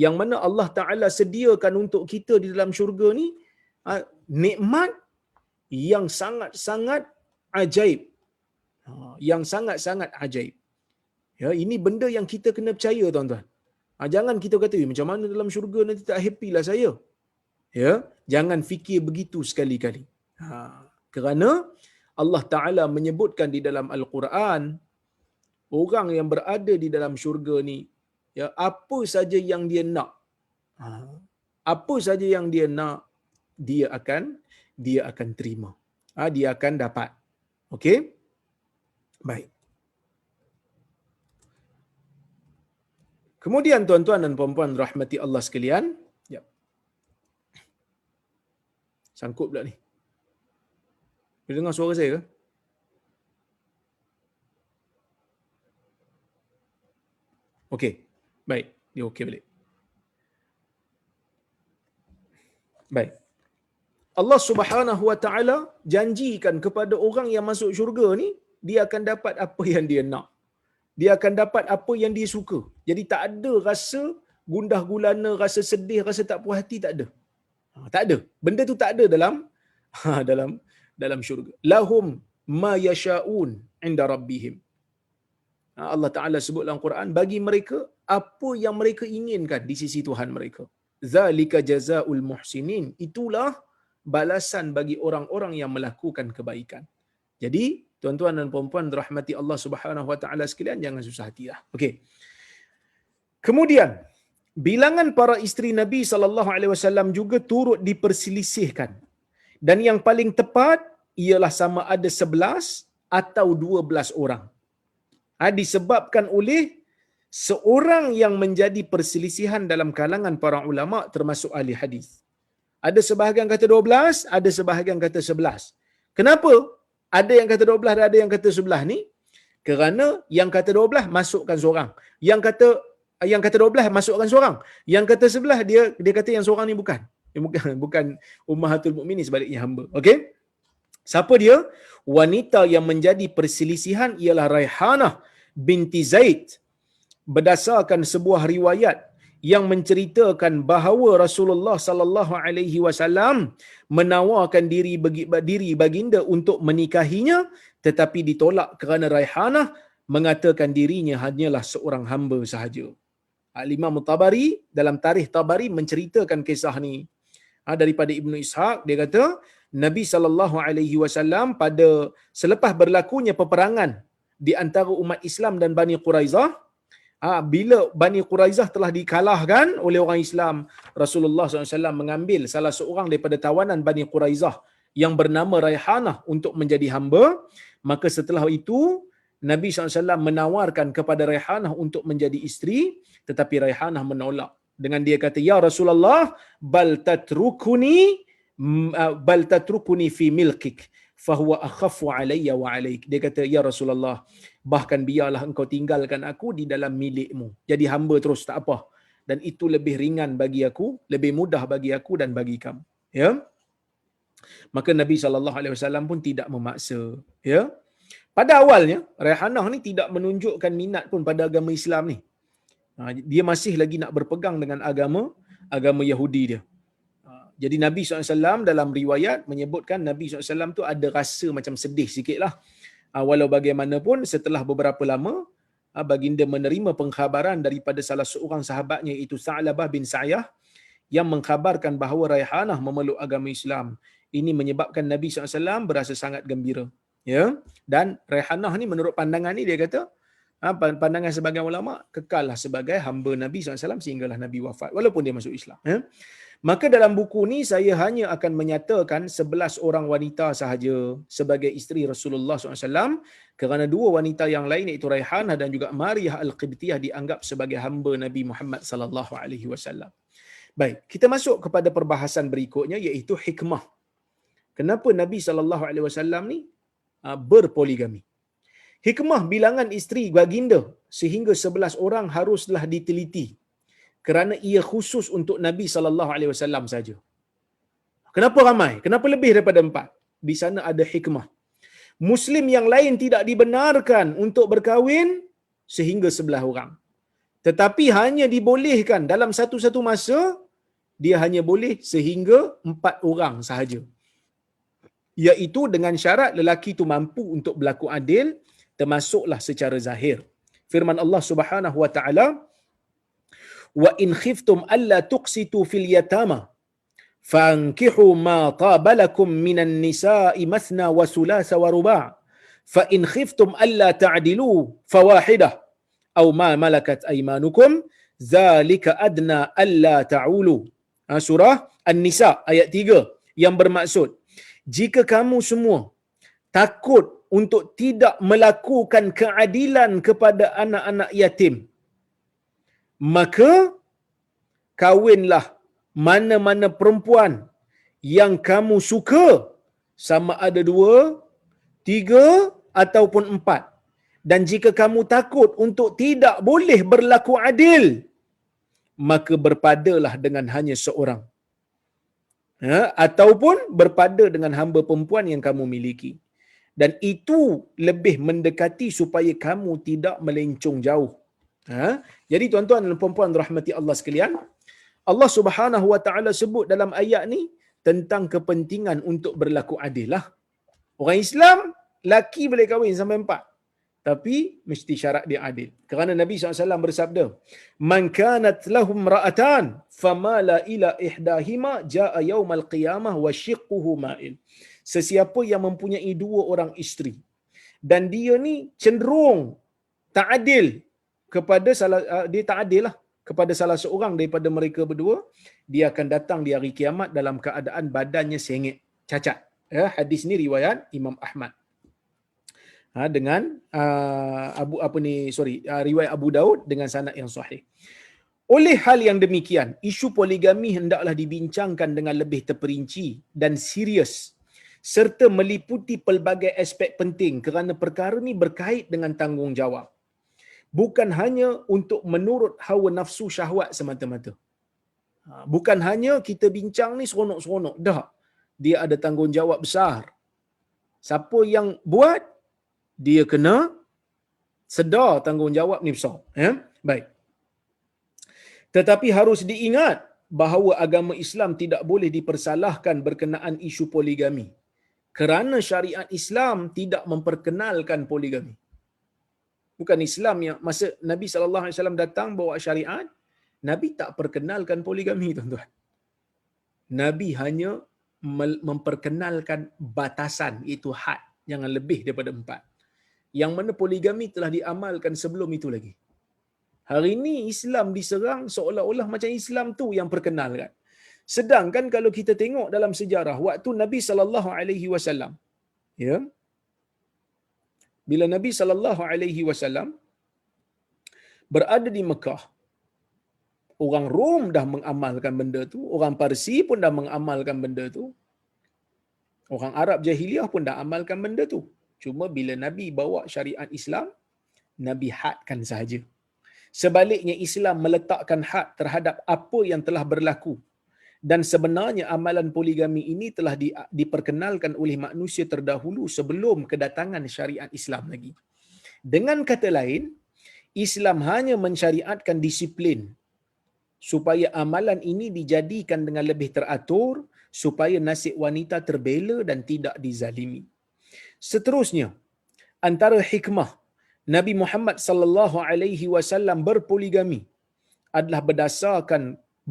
Yang mana Allah Ta'ala sediakan untuk kita di dalam syurga ni nikmat yang sangat-sangat ajaib. Yang sangat-sangat ajaib. Ya, ini benda yang kita kena percaya, tuan-tuan. Jangan kita kata, macam mana dalam syurga nanti tak happy lah saya. Ya, jangan fikir begitu sekali-kali. Kerana Allah Ta'ala menyebutkan di dalam Al-Quran, orang yang berada di dalam syurga ni, ya, apa saja yang dia nak, apa saja yang dia nak, dia akan terima. Dia akan dapat. Okey? Baik. Kemudian tuan-tuan dan puan-puan rahmati Allah sekalian, ya. Sangkut pula ni. Boleh dengar suara saya ke? Okey. Baik. Dia okey balik. Baik. Allah Subhanahu Wa Ta'ala janjikan kepada orang yang masuk syurga ni, dia akan dapat apa yang dia nak. Dia akan dapat apa yang dia suka. Jadi tak ada rasa gundah gulana, rasa sedih, rasa tak puas hati, tak ada. Tak ada. Benda tu tak ada dalam syurga. Lahum ma yasha'un inda rabbihim. Allah Ta'ala sebut dalam Quran, bagi mereka apa yang mereka inginkan di sisi Tuhan mereka. Zalika jazaa'ul muhsinin. Itulah balasan bagi orang-orang yang melakukan kebaikan. Jadi, tuan-tuan dan puan-puan rahmati Allah Subhanahu Wa Ta'ala sekalian, jangan susah hatilah. Okey. Kemudian, bilangan para isteri Nabi SAW juga turut diperselisihkan. Dan yang paling tepat ialah sama ada 11 atau 12 orang. Disebabkan oleh seorang yang menjadi perselisihan dalam kalangan para ulama termasuk ahli hadis. Ada sebahagian kata 12, ada sebahagian kata 11. Kenapa ada yang kata 12 dan ada yang kata 11 ni? Kerana yang kata 12 masukkan seorang. Yang kata 12 masukkan seorang. Yang kata 11 dia kata yang seorang ni bukan. Bukan ummahatul mukminin, sebaliknya hamba. Okey? Siapa dia? Wanita yang menjadi perselisihan ialah Raihanah binti Zaid, berdasarkan sebuah riwayat yang menceritakan bahawa Rasulullah sallallahu alaihi wasallam menawarkan diri baginda untuk menikahinya, tetapi ditolak kerana Raihanah mengatakan dirinya hanyalah seorang hamba sahaja. Imam Tabari dalam Tarikh Tabari menceritakan kisah ni daripada Ibnu Ishaq. Dia kata Nabi sallallahu alaihi wasallam pada selepas berlakunya peperangan di antara umat Islam dan Bani Quraizah, bila Bani Quraizah telah dikalahkan oleh orang Islam, Rasulullah SAW mengambil salah seorang daripada tawanan Bani Quraizah yang bernama Raihanah untuk menjadi hamba. Maka setelah itu Nabi SAW menawarkan kepada Raihanah untuk menjadi isteri, tetapi Raihanah menolak dengan dia kata, ya Rasulullah, bal tatrukuni fi milkik fahuwa akhafu alayya wa alaik. Dia kata, ya Rasulullah, bahkan biarlah engkau tinggalkan aku di dalam milikmu, jadi hamba terus, tak apa, dan itu lebih ringan bagi aku, lebih mudah bagi aku dan bagi kamu. Ya, maka Nabi SAW pun tidak memaksa. Ya, pada awalnya Raihanah ni tidak menunjukkan minat pun pada agama Islam ni. Dia masih lagi nak berpegang dengan agama Yahudi dia. Jadi Nabi SAW dalam riwayat menyebutkan Nabi SAW tu ada rasa macam sedih sikit lah. Walau bagaimanapun setelah beberapa lama, baginda menerima pengkhabaran daripada salah seorang sahabatnya, iaitu Sa'labah bin Sa'yah, yang mengkhabarkan bahawa Raihanah memeluk agama Islam. Ini menyebabkan Nabi SAW berasa sangat gembira. Ya? Dan Raihanah ni menurut pandangan ni, dia kata, pandangan sebagian ulama, kekallah sebagai hamba Nabi SAW sehinggalah Nabi wafat, walaupun dia masuk Islam. Ya? Maka dalam buku ni saya hanya akan menyatakan 11 orang wanita sahaja sebagai isteri Rasulullah SAW, kerana 2 wanita yang lain iaitu Raihanah dan juga Mariyah Al-Qibtiyah dianggap sebagai hamba Nabi Muhammad sallallahu alaihi wasallam. Baik, kita masuk kepada perbahasan berikutnya iaitu hikmah. Kenapa Nabi SAW ni berpoligami? Hikmah bilangan isteri baginda sehingga 11 orang haruslah diteliti kerana ia khusus untuk Nabi SAW saja. Kenapa ramai? Kenapa lebih daripada 4? Di sana ada hikmah. Muslim yang lain tidak dibenarkan untuk berkahwin sehingga 11 orang. Tetapi hanya dibolehkan dalam satu-satu masa, dia hanya boleh sehingga 4 orang sahaja. Iaitu dengan syarat lelaki itu mampu untuk berlaku adil, termasuklah secara zahir. Firman Allah Subhanahu wa taala, "Wa in khiftum alla tuqsitu fil yatama fankihu ma taba lakum minan nisa'i mathna wa thulatha wa ruba'. Fa in khiftum alla ta'dilu fawahidah aw ma malakat aymanukum zalika adna alla ta'ulu." Surah An-Nisa ayat 3 yang bermaksud, jika kamu semua takut untuk tidak melakukan keadilan kepada anak-anak yatim, maka kawinlah mana-mana perempuan yang kamu suka, sama ada 2, 3 ataupun 4. Dan jika kamu takut untuk tidak boleh berlaku adil, maka berpadalah dengan hanya seorang. Ataupun berpada dengan hamba perempuan yang kamu miliki. Dan itu lebih mendekati supaya kamu tidak melencong jauh. Jadi tuan-tuan dan puan-puan rahmati Allah sekalian, Allah Subhanahu wa taala sebut dalam ayat ni tentang kepentingan untuk berlaku adil lah. Orang Islam, laki boleh kahwin sampai 4. Tapi mesti syarat dia adil. Kerana Nabi SAW bersabda, "Man kanat lahum ra'atan famala ila ihdahima jaa yaumal qiyamah wa shiqquhu ma'il." Sesiapa yang mempunyai 2 orang isteri dan dia ni cenderung tak adil kepada dia tak adil lah kepada salah seorang daripada mereka berdua, dia akan datang di hari kiamat dalam keadaan badannya sengit, cacat. Hadis ni riwayat Imam Ahmad. Dengan riwayat Abu Daud dengan sanad yang sahih. Oleh hal yang demikian, isu poligami hendaklah dibincangkan dengan lebih terperinci dan serius serta meliputi pelbagai aspek penting kerana perkara ini berkait dengan tanggungjawab. Bukan hanya untuk menurut hawa nafsu syahwat semata-mata. Bukan hanya kita bincang ni seronok-seronok. Dah, dia ada tanggungjawab besar. Siapa yang buat, dia kena sedar tanggungjawab ni besar. Baik. Tetapi harus diingat bahawa agama Islam tidak boleh dipersalahkan berkenaan isu poligami. Kerana syariat Islam tidak memperkenalkan poligami. Bukan Islam yang masa Nabi SAW datang bawa syariat, Nabi tak perkenalkan poligami, tuan-tuan. Nabi hanya memperkenalkan batasan, itu had, jangan lebih daripada 4. Yang mana poligami telah diamalkan sebelum itu lagi. Hari ini Islam diserang seolah-olah macam Islam tu yang perkenalkan. Sedangkan kalau kita tengok dalam sejarah waktu Nabi SAW, ya, bila Nabi SAW berada di Mekah, orang Rom dah mengamalkan benda tu, orang Parsi pun dah mengamalkan benda tu, orang Arab jahiliah pun dah amalkan benda tu. Cuma bila Nabi bawa syariat Islam, Nabi hadkan sahaja. Sebaliknya Islam meletakkan had terhadap apa yang telah berlaku. Dan sebenarnya amalan poligami ini telah diperkenalkan oleh manusia terdahulu sebelum kedatangan syariat Islam lagi. Dengan kata lain, Islam hanya mensyariatkan disiplin supaya amalan ini dijadikan dengan lebih teratur, supaya nasib wanita terbela dan tidak dizalimi. Seterusnya, antara hikmah Nabi Muhammad sallallahu alaihi wasallam berpoligami adalah berdasarkan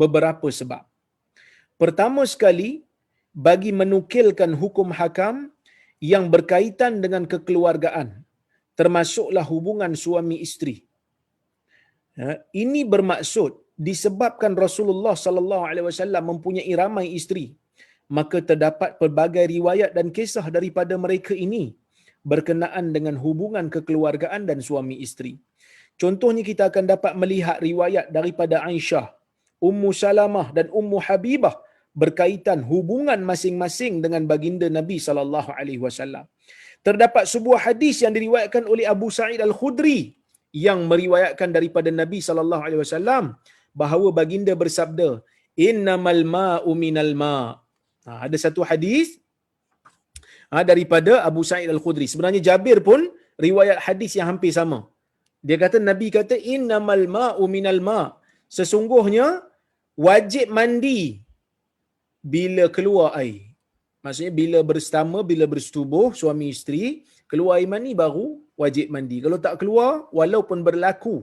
beberapa sebab. Pertama sekali, bagi menukilkan hukum hakam yang berkaitan dengan kekeluargaan, termasuklah hubungan suami isteri. Ini bermaksud disebabkan Rasulullah sallallahu alaihi wasallam mempunyai ramai isteri, maka terdapat pelbagai riwayat dan kisah daripada mereka ini berkenaan dengan hubungan kekeluargaan dan suami isteri. Contohnya kita akan dapat melihat riwayat daripada Aisyah Ummu Salamah dan Ummu Habibah berkaitan hubungan masing-masing dengan baginda Nabi sallallahu alaihi wasallam. Terdapat sebuah hadis yang diriwayatkan oleh Abu Sa'id Al-Khudri yang meriwayatkan daripada Nabi sallallahu alaihi wasallam bahawa baginda bersabda, "Innamal ma'u minal ma'." Ada satu hadis daripada Abu Sa'id Al-Khudri. Sebenarnya Jabir pun riwayat hadis yang hampir sama. Dia kata, Nabi kata, "Innamal ma'u minal ma'." Sesungguhnya wajib mandi bila keluar air. Maksudnya bila bersama, bila bersetubuh suami isteri, keluar air mani baru wajib mandi. Kalau tak keluar, walaupun berlaku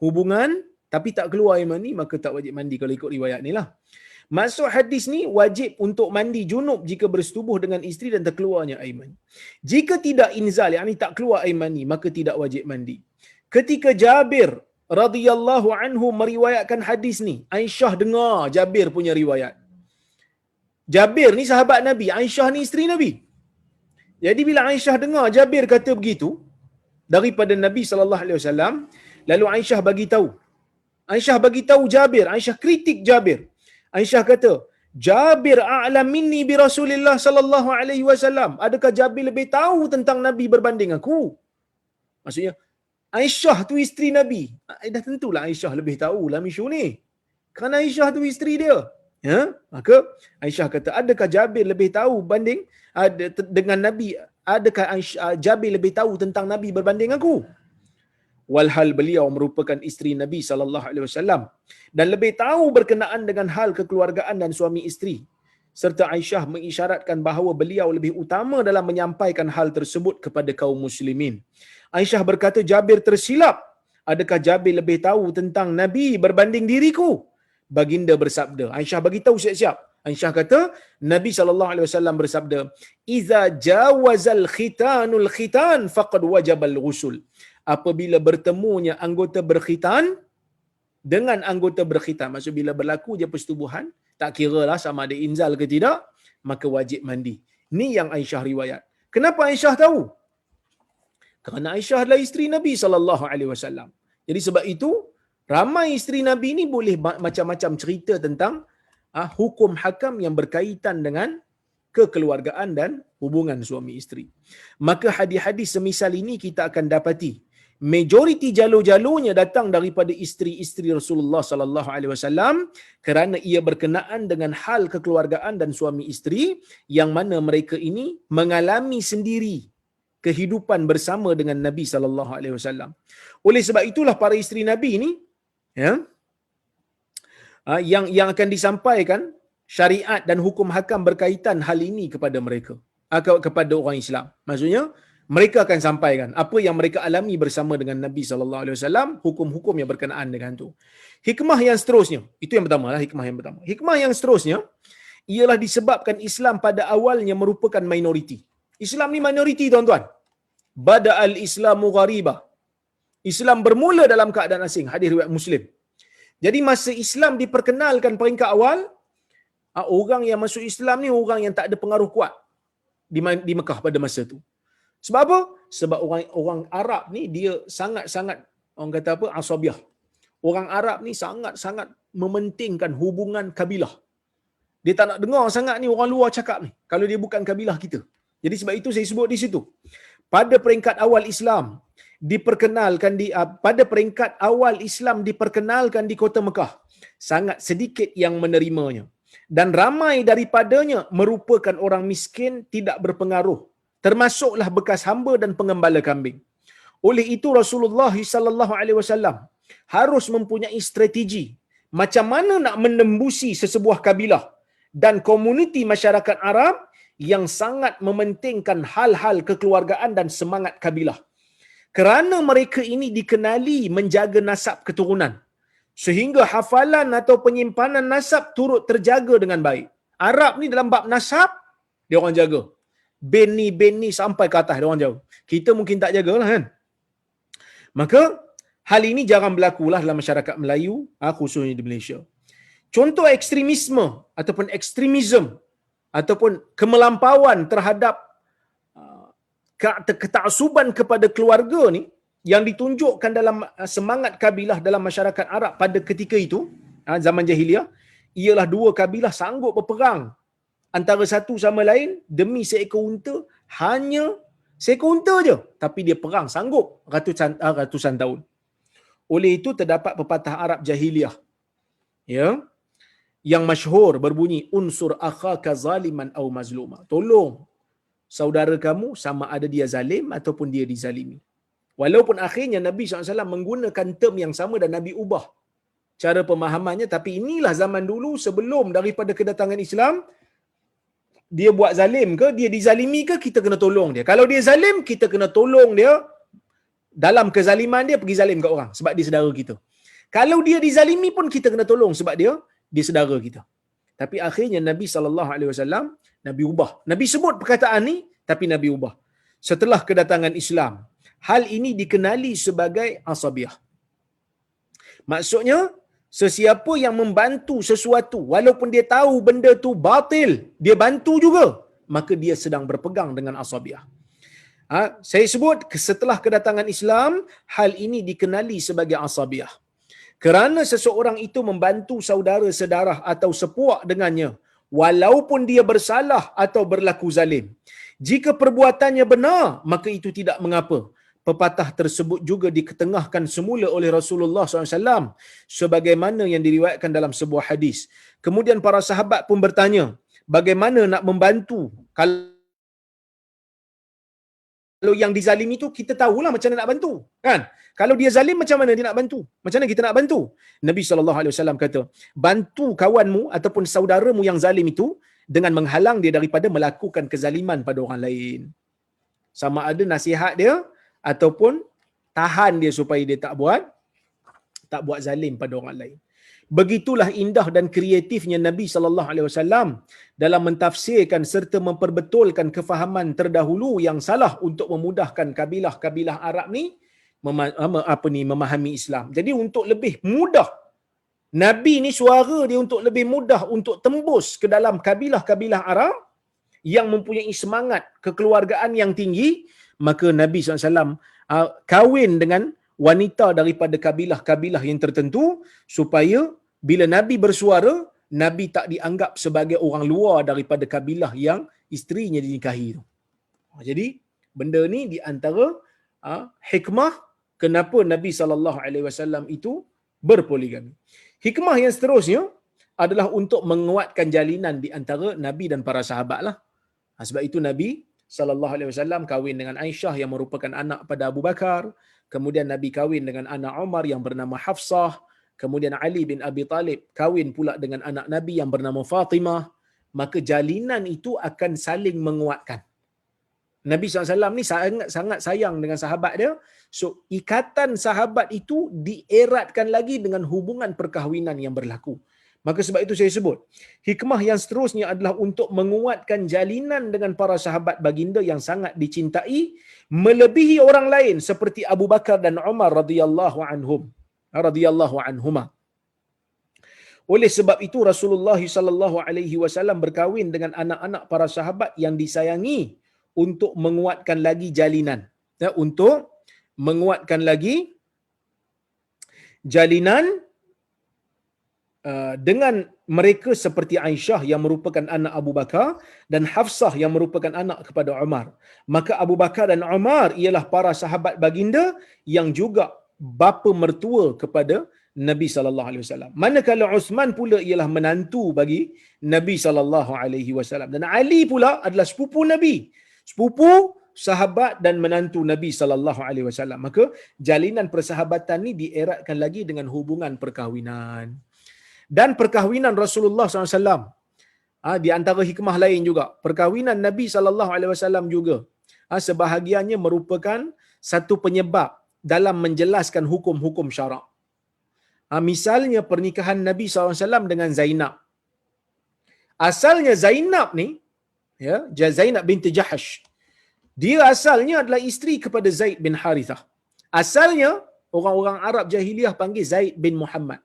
hubungan tapi tak keluar air mani, maka tak wajib mandi kalau ikut riwayat ni lah. Maksud hadis ni wajib untuk mandi junub jika bersetubuh dengan isteri dan terkeluarnya air mani. Jika tidak inzal, yakni tak keluar air mani, maka tidak wajib mandi. Ketika Jabir radhiyallahu anhu meriwayatkan hadis ni, Aisyah dengar Jabir punya riwayat. Jabir ni sahabat Nabi, Aisyah ni isteri Nabi. Jadi bila Aisyah dengar Jabir kata begitu daripada Nabi sallallahu alaihi wasallam, lalu Aisyah bagi tahu. Aisyah bagi tahu Jabir, Aisyah kritik Jabir. Aisyah kata, "Jabir a'lam minni bi Rasulillah sallallahu alaihi wasallam." Adakah Jabir lebih tahu tentang Nabi berbanding aku? Maksudnya Aisyah tu isteri Nabi. Dah tentulah Aisyah lebih tahu dalam isu ni. Kerana Aisyah tu isteri dia. Ya, maka Aisyah kata, adakah Jabir lebih tahu banding dengan Nabi? Adakah Jabir lebih tahu tentang Nabi berbanding aku? Walhal beliau merupakan isteri Nabi sallallahu alaihi wasallam dan lebih tahu berkenaan dengan hal kekeluargaan dan suami isteri. Serta Aisyah mengisyaratkan bahawa beliau lebih utama dalam menyampaikan hal tersebut kepada kaum muslimin. Aisyah berkata, Jabir tersilap. Adakah Jabir lebih tahu tentang Nabi berbanding diriku? Baginda bersabda. Aisyah bagi tahu siap-siap. Aisyah kata, Nabi SAW bersabda, "Iza jawazal khitanul khitan faqad wajabal ghusl." Apabila bertemunya anggota berkhitan dengan anggota berkhitan, maksud bila berlaku je persetubuhan, tak kiralah sama ada inzal ke tidak, maka wajib mandi. Ni yang Aisyah riwayat. Kenapa Aisyah tahu? Kerana Aisyah adalah isteri Nabi SAW. Jadi sebab itu, ramai isteri Nabi ni boleh macam-macam cerita tentang hukum hakam yang berkaitan dengan kekeluargaan dan hubungan suami isteri. Maka hadis-hadis semisal ini kita akan dapati majoriti jalur-jalurnya datang daripada isteri-isteri Rasulullah sallallahu alaihi wasallam kerana ia berkenaan dengan hal kekeluargaan dan suami isteri yang mana mereka ini mengalami sendiri kehidupan bersama dengan Nabi sallallahu alaihi wasallam. Oleh sebab itulah para isteri Nabi ini yang akan disampaikan syariat dan hukum hakam berkaitan hal ini kepada mereka, kepada orang Islam. Maksudnya mereka akan sampaikan apa yang mereka alami bersama dengan Nabi sallallahu alaihi wasallam, hukum-hukum yang berkenaan dengan itu. Hikmah yang seterusnya, itu yang pertama lah, hikmah yang pertama. Hikmah yang seterusnya ialah disebabkan Islam pada awalnya merupakan minoriti. Islam ni minoriti, tuan-tuan. Bada'al Islamu ghariba. Islam bermula dalam keadaan asing. Hadis riwayat Muslim. Jadi masa Islam diperkenalkan peringkat awal, orang yang masuk Islam ni orang yang tak ada pengaruh kuat di Mekah pada masa tu. Sebab apa? Sebab orang Arab ni dia sangat-sangat, orang kata apa, asabiah. Orang Arab ni sangat-sangat mementingkan hubungan kabilah. Dia tak nak dengar sangat ni orang luar cakap ni kalau dia bukan kabilah kita. Jadi sebab itu saya sebut di situ. Pada peringkat awal Islam diperkenalkan pada peringkat awal Islam diperkenalkan di kota Mekah, sangat sedikit yang menerimanya dan ramai daripadanya merupakan orang miskin tidak berpengaruh, termasuklah bekas hamba dan pengembala kambing. Oleh itu Rasulullah sallallahu alaihi wasallam harus mempunyai strategi macam mana nak menembusi sesebuah kabilah dan komuniti masyarakat Arab yang sangat mementingkan hal-hal kekeluargaan dan semangat kabilah. Kerana mereka ini dikenali menjaga nasab keturunan, sehingga hafalan atau penyimpanan nasab turut terjaga dengan baik. Arab ni dalam bab nasab, dia orang jaga. Ben ni sampai ke atas, dia orang jaga. Kita mungkin tak jagalah kan. Maka, hal ini jarang berlakulah dalam masyarakat Melayu, khususnya di Malaysia. Contoh ekstremisme ataupun ekstremism ataupun kemelampauan terhadap ketaksuban kepada keluarga ni yang ditunjukkan dalam semangat kabilah dalam masyarakat Arab pada ketika itu, zaman jahiliah, ialah dua kabilah sanggup berperang antara satu sama lain demi seekor unta, hanya seekor unta je, tapi dia perang sanggup ratusan tahun. Oleh itu terdapat pepatah Arab jahiliah, ya, yang masyhur berbunyi unsur akhaka zaliman au mazluma. Tolong saudara kamu sama ada dia zalim ataupun dia dizalimi. Walaupun akhirnya Nabi SAW menggunakan term yang sama dan Nabi ubah cara pemahamannya, tapi inilah zaman dulu sebelum daripada kedatangan Islam. Dia buat zalim ke, dia dizalimi ke, kita kena tolong dia. Kalau dia zalim, kita kena tolong dia dalam kezaliman dia, pergi zalim kat orang sebab dia saudara kita. Kalau dia dizalimi pun kita kena tolong sebab dia saudara kita. Tapi akhirnya Nabi SAW, Nabi ubah. Nabi sebut perkataan ni, tapi Nabi ubah. Setelah kedatangan Islam, hal ini dikenali sebagai asabiah. Maksudnya, sesiapa yang membantu sesuatu, walaupun dia tahu benda tu batil, dia bantu juga, maka dia sedang berpegang dengan asabiah. Saya sebut, setelah kedatangan Islam, hal ini dikenali sebagai asabiah. Kerana seseorang itu membantu saudara sedarah atau sepuak dengannya, walaupun dia bersalah atau berlaku zalim. Jika perbuatannya benar, maka itu tidak mengapa. Pepatah tersebut juga diketengahkan semula oleh Rasulullah SAW sebagaimana yang diriwayatkan dalam sebuah hadis. Kemudian para sahabat pun bertanya, bagaimana nak membantu kalau yang dizalimi tu kita tahulah macam mana nak bantu, kan? Kalau dia zalim, macam mana dia nak bantu? Macam mana kita nak bantu? Nabi SAW kata, bantu kawanmu ataupun saudaramu yang zalim itu dengan menghalang dia daripada melakukan kezaliman pada orang lain. Sama ada nasihat dia ataupun tahan dia supaya dia tak buat zalim pada orang lain. Begitulah indah dan kreatifnya Nabi SAW dalam mentafsirkan serta memperbetulkan kefahaman terdahulu yang salah untuk memudahkan kabilah-kabilah Arab ni memahami Islam. Jadi untuk lebih mudah, Nabi ni suara dia untuk lebih mudah untuk tembus ke dalam kabilah-kabilah Arab yang mempunyai semangat kekeluargaan yang tinggi, maka Nabi SAW kahwin dengan wanita daripada kabilah-kabilah yang tertentu supaya bila Nabi bersuara, Nabi tak dianggap sebagai orang luar daripada kabilah yang isterinya dinikahi itu. Jadi benda ni di antara hikmah kenapa Nabi SAW itu berpoligami. Hikmah yang seterusnya adalah untuk menguatkan jalinan di antara Nabi dan para sahabat lah. Sebab itu Nabi SAW kahwin dengan Aisyah yang merupakan anak pada Abu Bakar. Kemudian Nabi kahwin dengan anak Umar yang bernama Hafsah. Kemudian Ali bin Abi Talib kahwin pula dengan anak Nabi yang bernama Fatimah. Maka jalinan itu akan saling menguatkan. Nabi SAW ni sangat sayang dengan sahabat dia. So, ikatan sahabat itu dieratkan lagi dengan hubungan perkahwinan yang berlaku. Maka sebab itu saya sebut, hikmah yang seterusnya adalah untuk menguatkan jalinan dengan para sahabat baginda yang sangat dicintai, melebihi orang lain seperti Abu Bakar dan Umar radhiyallahu anhuma. Oleh sebab itu Rasulullah SAW berkahwin dengan anak-anak para sahabat yang disayangi untuk menguatkan lagi jalinan, untuk menguatkan lagi jalinan dengan mereka seperti Aisyah yang merupakan anak Abu Bakar dan Hafsah yang merupakan anak kepada Umar. Maka Abu Bakar dan Umar ialah para sahabat baginda yang juga bapa mertua kepada Nabi SAW. Manakala Uthman pula ialah menantu bagi Nabi SAW. Dan Ali pula adalah sepupu Nabi. Sepupu, sahabat dan menantu Nabi SAW. Maka jalinan persahabatan ni dieratkan lagi dengan hubungan perkahwinan. Dan perkahwinan Rasulullah SAW, di antara hikmah lain juga, perkahwinan Nabi SAW juga sebahagiannya merupakan satu penyebab dalam menjelaskan hukum-hukum syarak. Misalnya pernikahan Nabi SAW dengan Zainab. Asalnya Zainab ni, Zainab binti Jahash, dia asalnya adalah isteri kepada Zaid bin Harithah. Asalnya orang-orang Arab jahiliah panggil Zaid bin Muhammad,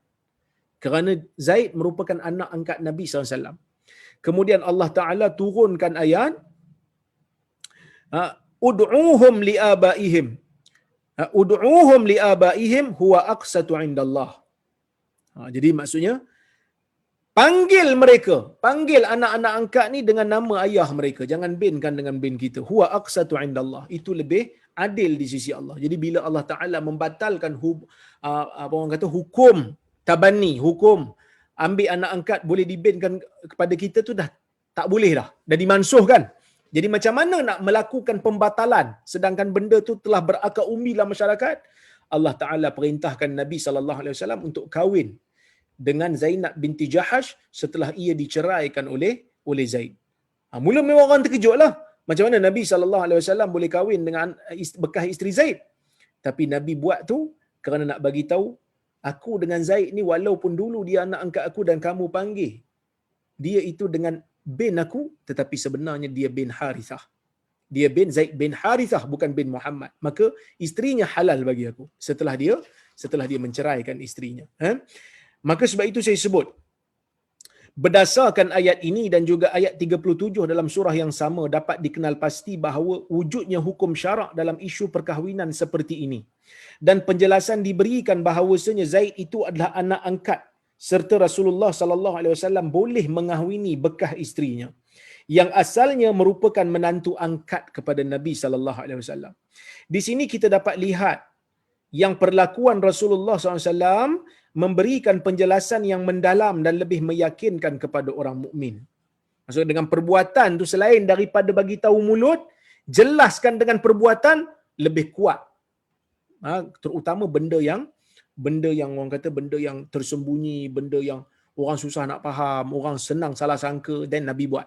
kerana Zaid merupakan anak angkat Nabi SAW. Kemudian Allah Ta'ala turunkan ayat, ud'uhum li'abaihim. Ud'uhum li'abaihim huwa aqsatu indallah. Jadi maksudnya, Panggil mereka, panggil anak-anak angkat ni dengan nama ayah mereka. Jangan binkan dengan bin kita. Huwa aqsatu indallah. Itu lebih adil di sisi Allah. Jadi bila Allah Taala membatalkan apa orang kata hukum tabani, hukum ambil anak angkat boleh dibinkan kepada kita tu dah tak boleh dah. Dah dimansuhkan. Jadi macam mana nak melakukan pembatalan sedangkan benda tu telah berakar umbi dalam masyarakat? Allah Taala perintahkan Nabi sallallahu alaihi wasallam untuk kahwin dengan Zainab binti Jahash setelah ia diceraikan oleh Zaid. Mula memang orang terkejutlah. Macam mana Nabi SAW boleh kahwin dengan bekas isteri Zaid? Tapi Nabi buat tu kerana nak bagi tahu, aku dengan Zaid ni walaupun dulu dia anak angkat aku dan kamu panggil dia itu dengan bin aku, tetapi sebenarnya dia bin Harithah. Dia bin Zaid bin Harithah, bukan bin Muhammad. Maka isterinya halal bagi aku setelah dia menceraikan isterinya. Maka sebab itu saya sebut, berdasarkan ayat ini dan juga ayat 37 dalam surah yang sama dapat dikenal pasti bahawa wujudnya hukum syarak dalam isu perkahwinan seperti ini. Dan penjelasan diberikan bahawasanya Zaid itu adalah anak angkat serta Rasulullah sallallahu alaihi wasallam boleh mengahwini bekas isterinya yang asalnya merupakan menantu angkat kepada Nabi sallallahu alaihi wasallam. Di sini kita dapat lihat yang perlakuan Rasulullah SAW memberikan penjelasan yang mendalam dan lebih meyakinkan kepada orang mukmin. Maksudnya dengan perbuatan tu selain daripada bagi tahu mulut, jelaskan dengan perbuatan lebih kuat. Terutama benda yang orang kata benda yang tersembunyi, benda yang orang susah nak faham, orang senang salah sangka, dan Nabi buat.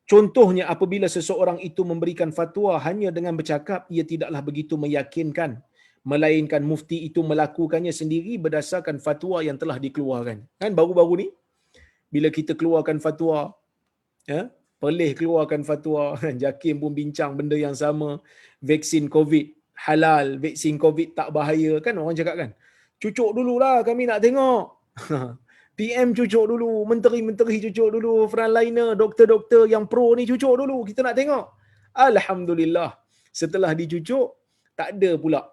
Contohnya apabila seseorang itu memberikan fatwa hanya dengan bercakap, ia tidaklah begitu meyakinkan, melainkan mufti itu melakukannya sendiri berdasarkan fatwa yang telah dikeluarkan. Kan baru-baru ni bila kita keluarkan fatwa, Perlis keluarkan fatwa, JAKIM pun bincang benda yang sama, vaksin COVID halal, vaksin COVID tak bahaya, kan orang cakap kan, cucuk dululah kami nak tengok. PM cucuk dulu, menteri-menteri cucuk dulu, frontliner, doktor-doktor yang pro ni cucuk dulu, kita nak tengok. Alhamdulillah, setelah dicucuk tak ada pula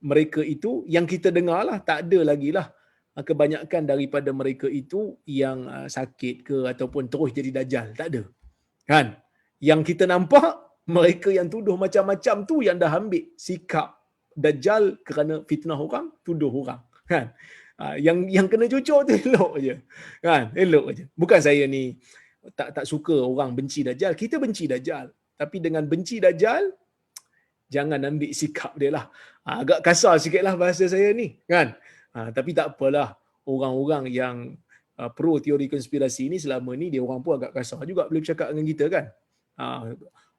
mereka itu yang kita dengar lah, tak ada lagi lah kebanyakan daripada mereka itu yang sakit ke ataupun terus jadi dajjal, tak ada kan. Yang kita nampak mereka yang tuduh macam-macam tu yang dah ambil sikap dajjal kerana fitnah orang, tuduh orang kan. Yang kena cucuk tu elok je kan, elok je. Bukan saya ni tak suka orang benci dajjal, kita benci dajjal, tapi dengan benci dajjal jangan ambil sikap dia lah. Agak kasar sikit lah bahasa saya ni kan. Tapi tak apalah, orang-orang yang pro teori konspirasi ni selama ni dia orang pun agak kasar juga boleh bercakap dengan kita kan.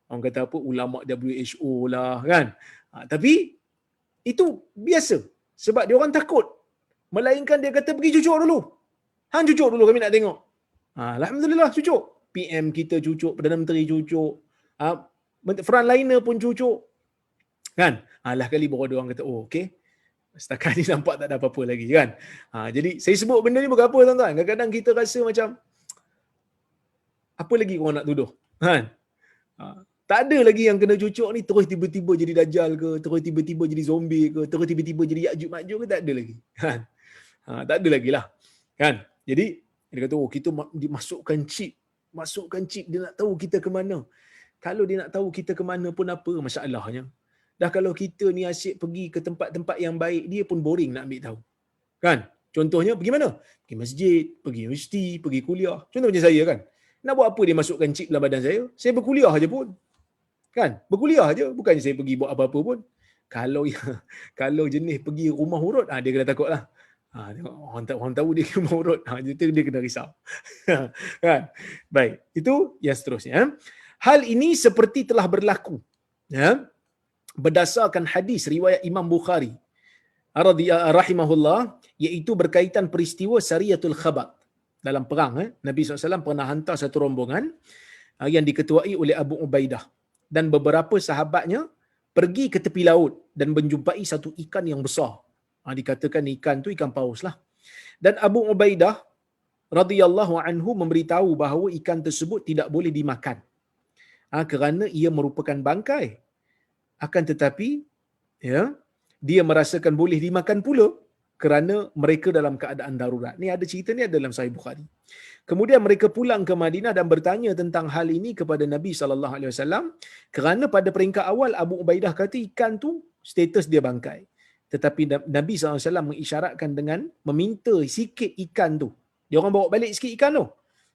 Orang kata apa, ulama WHO lah kan. Tapi itu biasa sebab dia orang takut. Melainkan dia kata pergi cucuk dulu. Hang cucuk dulu kami nak tengok. Alhamdulillah cucuk. PM kita cucuk, Perdana Menteri cucuk, frontliner pun cucuk. Kan? Lah kali baru ada orang kata, oh okey, setakat ni nampak tak ada apa-apa lagi kan. Jadi saya sebut benda ni bukan apa tuan-tuan. Kadang-kadang kita rasa macam apa lagi orang nak tuduh kan. Tak ada lagi yang kena cucuk ni terus tiba-tiba jadi dajjal ke, terus tiba-tiba jadi zombie ke, terus tiba-tiba jadi Ya'juj Ma'juj ke, tak ada lagi kan. Tak ada lagi lah kan. Jadi dia kata, oh kita dimasukkan chip, dia nak tahu kita ke mana. Kalau dia nak tahu kita ke mana pun apa masalahnya. Dah kalau kita ni asyik pergi ke tempat-tempat yang baik, dia pun boring nak ambil tahu. Kan? Contohnya pergi mana? Pergi masjid, pergi universiti, pergi kuliah. Contoh macam saya kan. Nak buat apa dia masukkan chip dalam badan saya? Saya berkuliah aja pun. Kan? Berkuliah aja, bukannya saya pergi buat apa-apa pun. Kalau jenis pergi rumah urut, dia kena takutlah. Tengok orang tahu dia rumah urut, dia kena risau. Kan? Baik, itu yang seterusnya. Hal ini seperti telah berlaku berdasarkan hadis riwayat Imam Bukhari rahimahullah, iaitu berkaitan peristiwa Sariyatul Khabat. Dalam perang Nabi SAW pernah hantar satu rombongan yang diketuai oleh Abu Ubaidah dan beberapa sahabatnya pergi ke tepi laut dan menjumpai satu ikan yang besar. Dikatakan ikan tu ikan paus lah. Dan Abu Ubaidah radhiyallahu anhu memberitahu bahawa ikan tersebut tidak boleh dimakan kerana ia merupakan bangkai. Akan tetapi dia merasakan boleh dimakan pula kerana mereka dalam keadaan darurat. Ni ada cerita ni ada dalam Sahih Bukhari. Kemudian mereka pulang ke Madinah dan bertanya tentang hal ini kepada Nabi SAW, kerana pada peringkat awal Abu Ubaidah kata ikan tu status dia bangkai. Tetapi Nabi SAW mengisyaratkan dengan meminta sikit ikan tu. Dia orang bawa balik sikit ikan tu.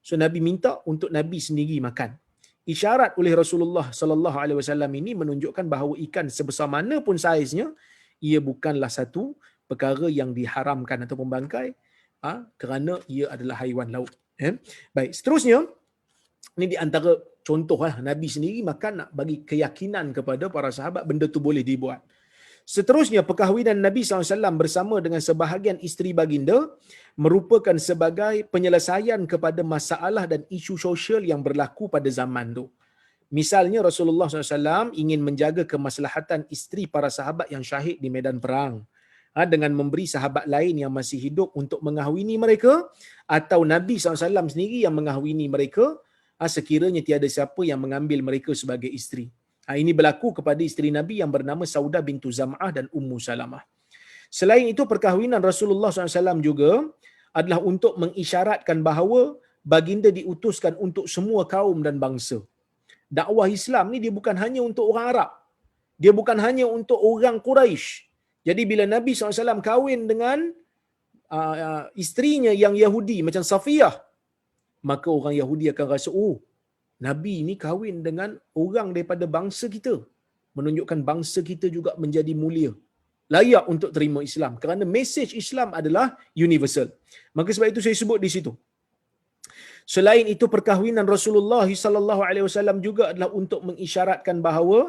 So Nabi minta untuk Nabi sendiri makan. Isyarat oleh Rasulullah SAW ini menunjukkan bahawa ikan sebesar mana pun saiznya, ia bukanlah satu perkara yang diharamkan ataupun bangkai, kerana ia adalah haiwan laut. Baik, seterusnya, ini di antara contoh Nabi sendiri makan nak bagi keyakinan kepada para sahabat benda tu boleh dibuat. Seterusnya, perkahwinan Nabi SAW bersama dengan sebahagian isteri baginda merupakan sebagai penyelesaian kepada masalah dan isu sosial yang berlaku pada zaman tu. Misalnya Rasulullah SAW ingin menjaga kemaslahatan isteri para sahabat yang syahid di medan perang, dengan memberi sahabat lain yang masih hidup untuk mengahwini mereka, atau Nabi SAW sendiri yang mengahwini mereka sekiranya tiada siapa yang mengambil mereka sebagai isteri. Ini berlaku kepada isteri Nabi yang bernama Saudah bintu Zam'ah dan Ummu Salamah. Selain itu, perkahwinan Rasulullah SAW juga adalah untuk mengisyaratkan bahawa baginda diutuskan untuk semua kaum dan bangsa. Dakwah Islam ni dia bukan hanya untuk orang Arab. Dia bukan hanya untuk orang Quraisy. Jadi bila Nabi SAW kahwin dengan isterinya yang Yahudi macam Safiyah, maka orang Yahudi akan rasa, oh, Nabi ni kahwin dengan orang daripada bangsa kita. Menunjukkan bangsa kita juga menjadi mulia, layak untuk terima Islam. Kerana mesej Islam adalah universal. Maka sebab itu saya sebut di situ. Selain itu, perkahwinan Rasulullah SAW juga adalah untuk mengisyaratkan bahawa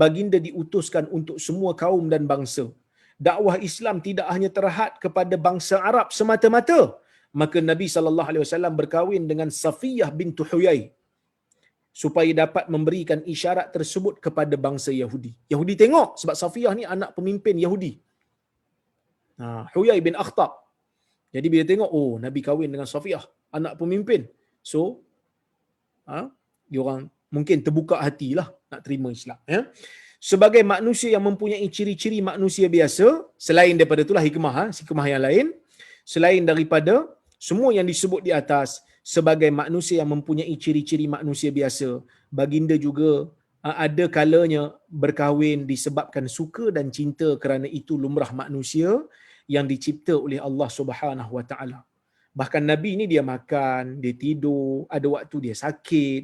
baginda diutuskan untuk semua kaum dan bangsa. Dakwah Islam tidak hanya terhad kepada bangsa Arab semata-mata. Maka Nabi SAW berkahwin dengan Safiyah bintu Huyai supaya dapat memberikan isyarat tersebut kepada bangsa Yahudi. Yahudi tengok sebab Safiyah ni anak pemimpin Yahudi. Huyai bin Akhtab. Jadi bila tengok, oh, Nabi kahwin dengan Safiyah, anak pemimpin. So, diorang mungkin terbuka hatilah nak terima Islam. Sebagai manusia yang mempunyai ciri-ciri manusia biasa, selain daripada itulah hikmah yang lain, selain daripada semua yang disebut di atas, sebagai manusia yang mempunyai ciri-ciri manusia biasa, baginda juga ada kalanya berkahwin disebabkan suka dan cinta, kerana itu lumrah manusia yang dicipta oleh Allah Subhanahu Wa Taala. Bahkan Nabi ni dia makan, dia tidur, ada waktu dia sakit.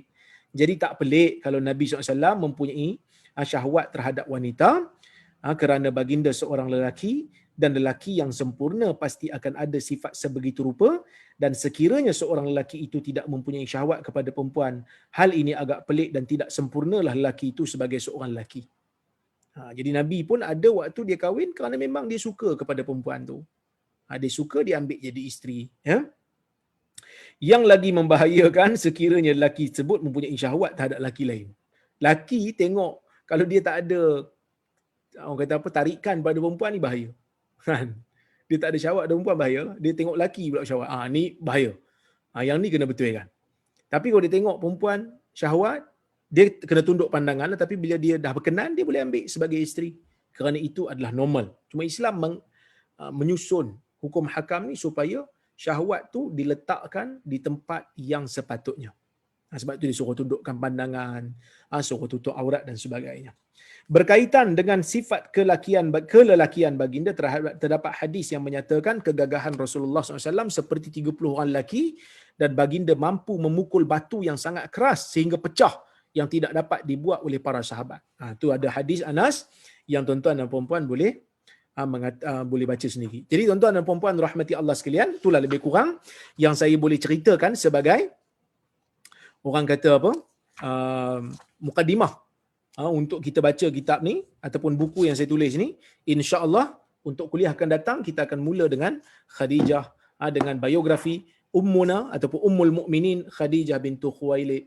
Jadi tak pelik kalau Nabi SAW mempunyai syahwat terhadap wanita, kerana baginda seorang lelaki, dan lelaki yang sempurna pasti akan ada sifat sebegitu rupa, dan sekiranya seorang lelaki itu tidak mempunyai syahwat kepada perempuan, hal ini agak pelik dan tidak sempurnalah lelaki itu sebagai seorang lelaki. Jadi Nabi pun ada waktu dia kahwin kerana memang dia suka kepada perempuan tu. Dia suka, dia ambil jadi isteri. Yang lagi membahayakan sekiranya lelaki tersebut mempunyai syahwat terhadap lelaki lain. Lelaki tengok kalau dia tak ada, orang kata apa, tarikan pada perempuan ni bahaya. Dia tak ada syahwat pada perempuan, bahaya. Dia tengok lelaki pula syahwat. Ni bahaya. Yang ni kena betulkan. Tapi kalau dia tengok perempuan syahwat, dia kena tunduk pandangan, tapi bila dia dah berkenan, dia boleh ambil sebagai isteri. Kerana itu adalah normal. Cuma Islam menyusun hukum hakam ni supaya syahwat tu diletakkan di tempat yang sepatutnya. Sebab itu disuruh tundukkan pandangan, suruh tutup aurat dan sebagainya. Berkaitan dengan sifat kelelakian baginda, terdapat hadis yang menyatakan kegagahan Rasulullah SAW seperti 30 orang lelaki, dan baginda mampu memukul batu yang sangat keras sehingga pecah, yang tidak dapat dibuat oleh para sahabat. Itu ada hadis Anas yang tuan-tuan dan puan-puan boleh baca sendiri. Jadi tuan-tuan dan puan-puan rahmati Allah sekalian, itulah lebih kurang yang saya boleh ceritakan sebagai, orang kata apa, mukadimah untuk kita baca kitab ni ataupun buku yang saya tulis ni. InsyaAllah untuk kuliah akan datang kita akan mula dengan Khadijah, dengan biografi Ummuna ataupun Ummul Mukminin Khadijah bintu Khuwailid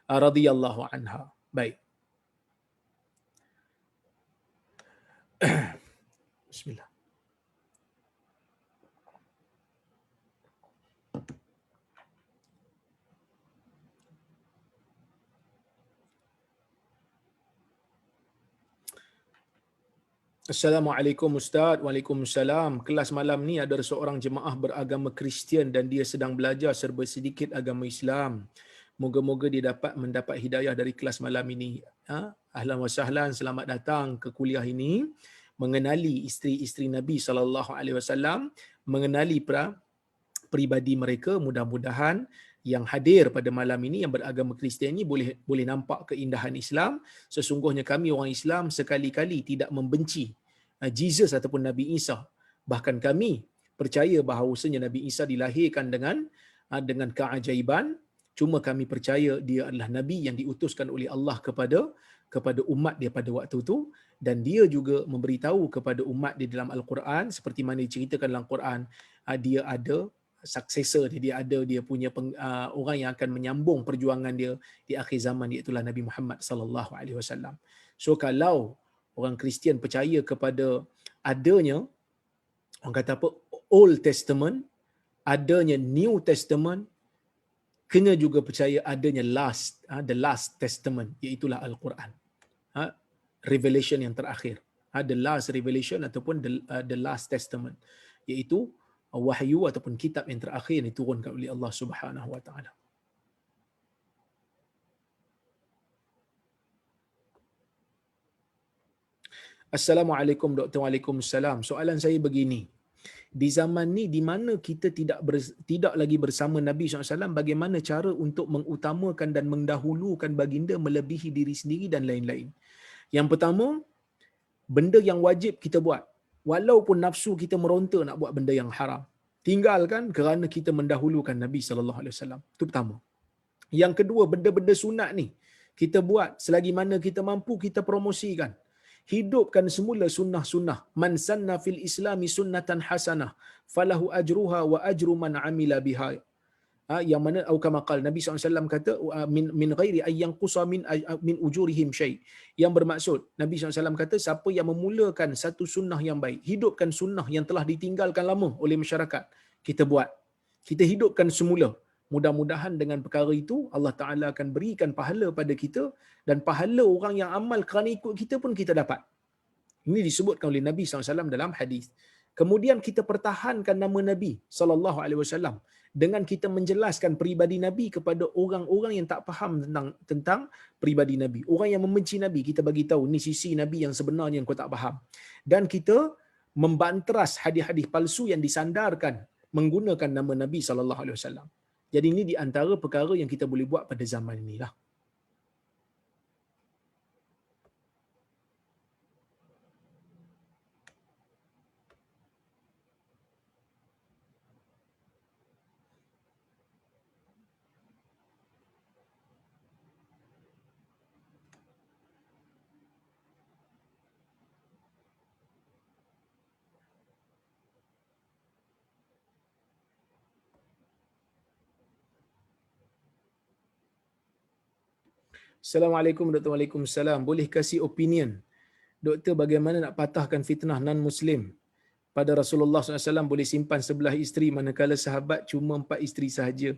radhiyallahu anha. Baik. Bismillah. Assalamualaikum Ustaz. Waalaikumsalam. Kelas malam ni ada seorang jemaah beragama Kristian dan dia sedang belajar serba sedikit agama Islam. Moga-moga dia dapat mendapat hidayah dari kelas malam ini. Ahlan wa sahlan, selamat datang ke kuliah ini. Mengenali isteri-isteri Nabi SAW, mengenali peribadi mereka. Mudah-mudahan yang hadir pada malam ini yang beragama Kristian ini boleh nampak keindahan Islam. Sesungguhnya kami orang Islam sekali-kali tidak membenci Jesus ataupun Nabi Isa. Bahkan kami percaya bahawasanya Nabi Isa dilahirkan dengan keajaiban. Cuma kami percaya dia adalah Nabi yang diutuskan oleh Allah kepada umat dia pada waktu itu, dan dia juga memberitahu kepada umat di dalam Al-Quran seperti mana diceritakan dalam Quran, dia ada successor dia punya orang yang akan menyambung perjuangan dia di akhir zaman, iaitu Nabi Muhammad sallallahu alaihi wasallam. So kalau orang Kristian percaya kepada adanya, orang kata apa, Old Testament, adanya New Testament, kena juga percaya adanya the last testament, iaitu Al-Quran. Revelation yang terakhir. The last revelation ataupun the last testament, iaitu wahyu ataupun kitab yang terakhir yang diturunkan oleh Allah Subhanahu wa taala. Assalamualaikum Dr. Waalaikumsalam. Soalan saya begini. Di zaman ni di mana kita tidak lagi bersama Nabi SAW, bagaimana cara untuk mengutamakan dan mendahulukan baginda melebihi diri sendiri dan lain-lain? Yang pertama, benda yang wajib kita buat. Walaupun nafsu kita meronta nak buat benda yang haram, tinggalkan kerana kita mendahulukan Nabi SAW. Itu pertama. Yang kedua, benda-benda sunat ni kita buat selagi mana kita mampu, kita promosikan. Hidupkan semula sunnah-sunnah. Man sanna fil islami sunnatan hasanah falahu ajruha wa ajru man amila biha. Yang mana atau kama qala Nabi SAW kata min ghairi ay yanqusa min ujurihim syai. Yang bermaksud Nabi SAW kata siapa yang memulakan satu sunnah yang baik, hidupkan sunnah yang telah ditinggalkan lama oleh masyarakat, kita buat, kita hidupkan semula. Mudah-mudahan dengan perkara itu Allah Ta'ala akan berikan pahala pada kita, dan pahala orang yang amal kerana ikut kita pun kita dapat. Ini disebutkan oleh Nabi SAW dalam hadis. Kemudian kita pertahankan nama Nabi SAW dengan kita menjelaskan peribadi Nabi kepada orang-orang yang tak faham tentang peribadi Nabi. Orang yang membenci Nabi, kita bagi tahu ni sisi Nabi yang sebenarnya yang kau tak faham. Dan kita membanteras hadis-hadis palsu yang disandarkan menggunakan nama Nabi SAW. Jadi ini di antara perkara yang kita boleh buat pada zaman inilah. Assalamualaikum Dr. Waalaikumsalam. Boleh kasih opinion Doktor bagaimana nak patahkan fitnah non-Muslim pada Rasulullah SAW boleh simpan 11 isteri manakala sahabat cuma 4 isteri sahaja,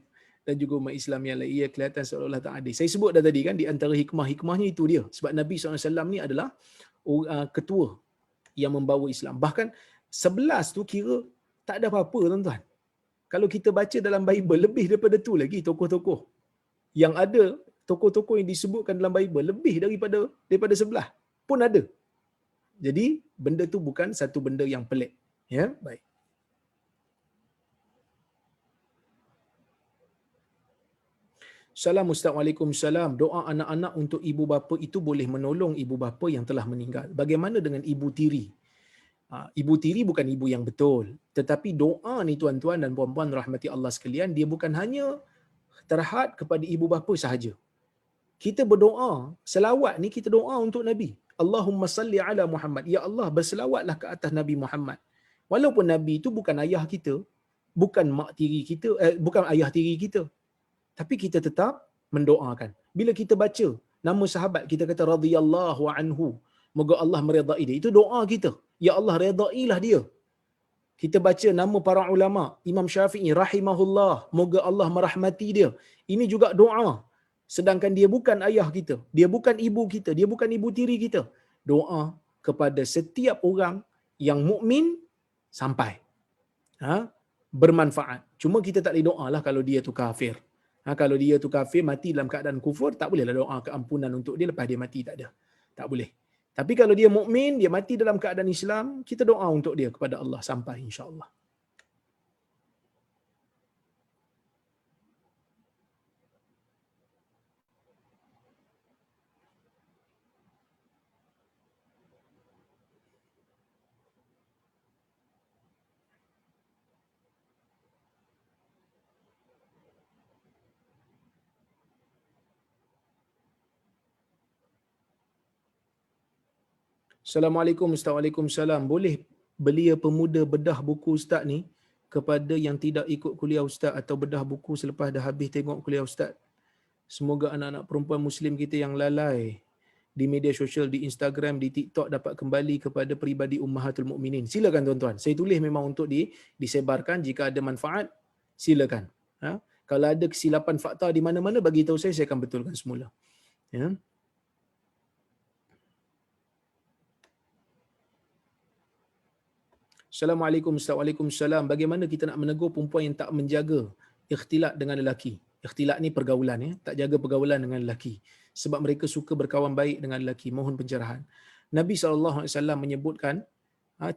dan juga umat Islam yang lain. Ia kelihatan seolah-olah tak adil. Saya sebut dah tadi kan, di antara hikmah-hikmahnya itu dia. Sebab Nabi SAW ni adalah ketua yang membawa Islam. Bahkan 11 tu kira tak ada apa-apa tuan-tuan. Kalau kita baca dalam Bible, lebih daripada tu lagi tokoh-tokoh yang ada, tokoh-tokoh yang disebutkan dalam Bible lebih daripada 11 pun ada. Jadi benda tu bukan satu benda yang pelik. Ya, baik. Salam Ustaz. Waalaikumsalam. Doa anak-anak untuk ibu bapa itu boleh menolong ibu bapa yang telah meninggal. Bagaimana dengan ibu tiri? Ibu tiri bukan ibu yang betul. Tetapi doa ni tuan-tuan dan puan-puan rahmati Allah sekalian, dia bukan hanya terhad kepada ibu bapa sahaja. Kita berdoa, selawat ni kita doa untuk Nabi. Allahumma salli ala Muhammad. Ya Allah, berselawatlah ke atas Nabi Muhammad. Walaupun Nabi itu bukan ayah kita, bukan mak tiri kita, bukan ayah tiri kita, tapi kita tetap mendoakan. Bila kita baca nama sahabat, kita kata radhiyallahu anhu, moga Allah meredai dia. Itu doa kita. Ya Allah, redailah dia. Kita baca nama para ulama, Imam Syafi'i rahimahullah, moga Allah merahmati dia. Ini juga doa. Sedangkan dia bukan ayah kita, dia bukan ibu kita, dia bukan ibu tiri kita. Doa kepada setiap orang yang mukmin sampai bermanfaat. Cuma kita tak boleh doa lah kalau dia tu kafir. Kalau dia tu kafir, mati dalam keadaan kufur, tak bolehlah doa keampunan untuk dia lepas dia mati, tak ada. Tak boleh. Tapi kalau dia mukmin, dia mati dalam keadaan Islam, kita doa untuk dia kepada Allah sampai insya-Allah. Assalamualaikum Ustaz. Waalaikumsalam. Boleh belia pemuda bedah buku Ustaz ni kepada yang tidak ikut kuliah Ustaz atau bedah buku selepas dah habis tengok kuliah Ustaz? Semoga anak-anak perempuan Muslim kita yang lalai di media sosial, di Instagram, di TikTok dapat kembali kepada peribadi Ummahatul Mukminin. Silakan tuan-tuan. Saya tulis memang untuk disebarkan. Jika ada manfaat, silakan. Kalau ada kesilapan fakta di mana-mana, bagi tahu saya akan betulkan semula. Ya. Assalamualaikum Ustaz. Waalaikumsalam. Bagaimana kita nak menegur perempuan yang tak menjaga ikhtilat dengan lelaki? Ikhtilat ni pergaulan, tak jaga pergaulan dengan lelaki. Sebab mereka suka berkawan baik dengan lelaki. Mohon pencerahan. Nabi SAW menyebutkan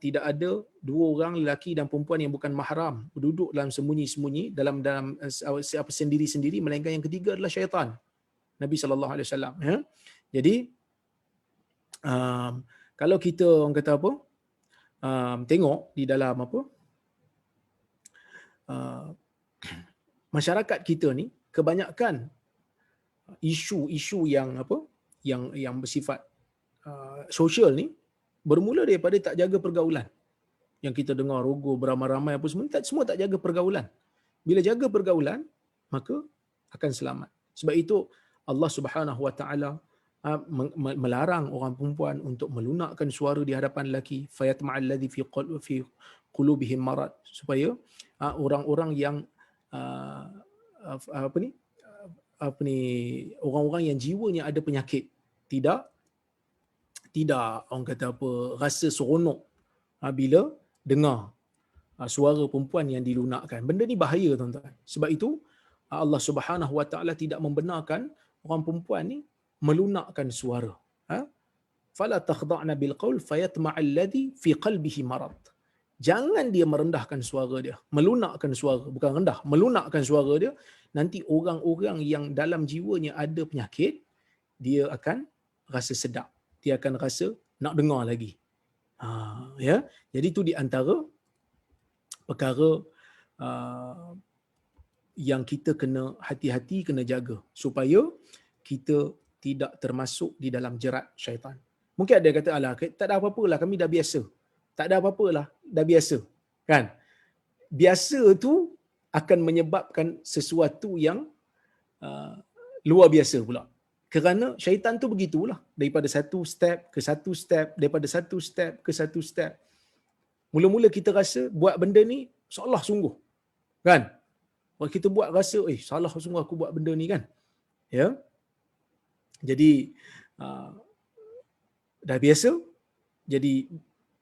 tidak ada dua orang lelaki dan perempuan yang bukan mahram duduk dalam sembunyi-sembunyi dalam sendiri-sendiri, melainkan yang ketiga adalah syaitan. Nabi SAW. Jadi kalau kita orang kata apa? Tengok di dalam masyarakat kita ni, kebanyakan isu-isu yang bersifat sosial ni bermula daripada tak jaga pergaulan. Yang kita dengar rogo beramai-ramai apa semua tak jaga pergaulan. Bila jaga pergaulan, maka akan selamat. Sebab itu Allah Subhanahu Wa Taala melarang orang perempuan untuk melunakkan suara di hadapan lelaki, fayatma'al ladzi fi qulubihim marad, supaya orang-orang yang orang-orang yang jiwanya ada penyakit tidak orang kata apa, rasa seronok bila dengar suara perempuan yang dilunakkan. Benda ni bahaya tuan-tuan. Sebab itu Allah Subhanahu Wa Taala tidak membenarkan orang perempuan ni melunakkan suara. Fala takhda'na bil qaul fayatma'al ladzi fi qalbihi marad. Jangan dia merendahkan suara dia, melunakkan suara, bukan rendah, melunakkan suara dia. Nanti orang-orang yang dalam jiwanya ada penyakit, dia akan rasa sedap, dia akan rasa nak dengar lagi. Ya, jadi itu di antara perkara yang kita kena hati-hati, kena jaga supaya kita tidak termasuk di dalam jerat syaitan. Mungkin ada yang kata, alah, tak ada apa-apalah, kami dah biasa. Tak ada apa-apalah, dah biasa. Kan? Biasa tu akan menyebabkan sesuatu yang luar biasa pula. Kerana syaitan tu begitulah. Daripada satu step ke satu step, daripada satu step ke satu step. Mula-mula kita rasa buat benda ni seolah sungguh. Kan? Kalau kita buat rasa, salah sungguh aku buat benda ni kan. Ya. Jadi dah biasa, jadi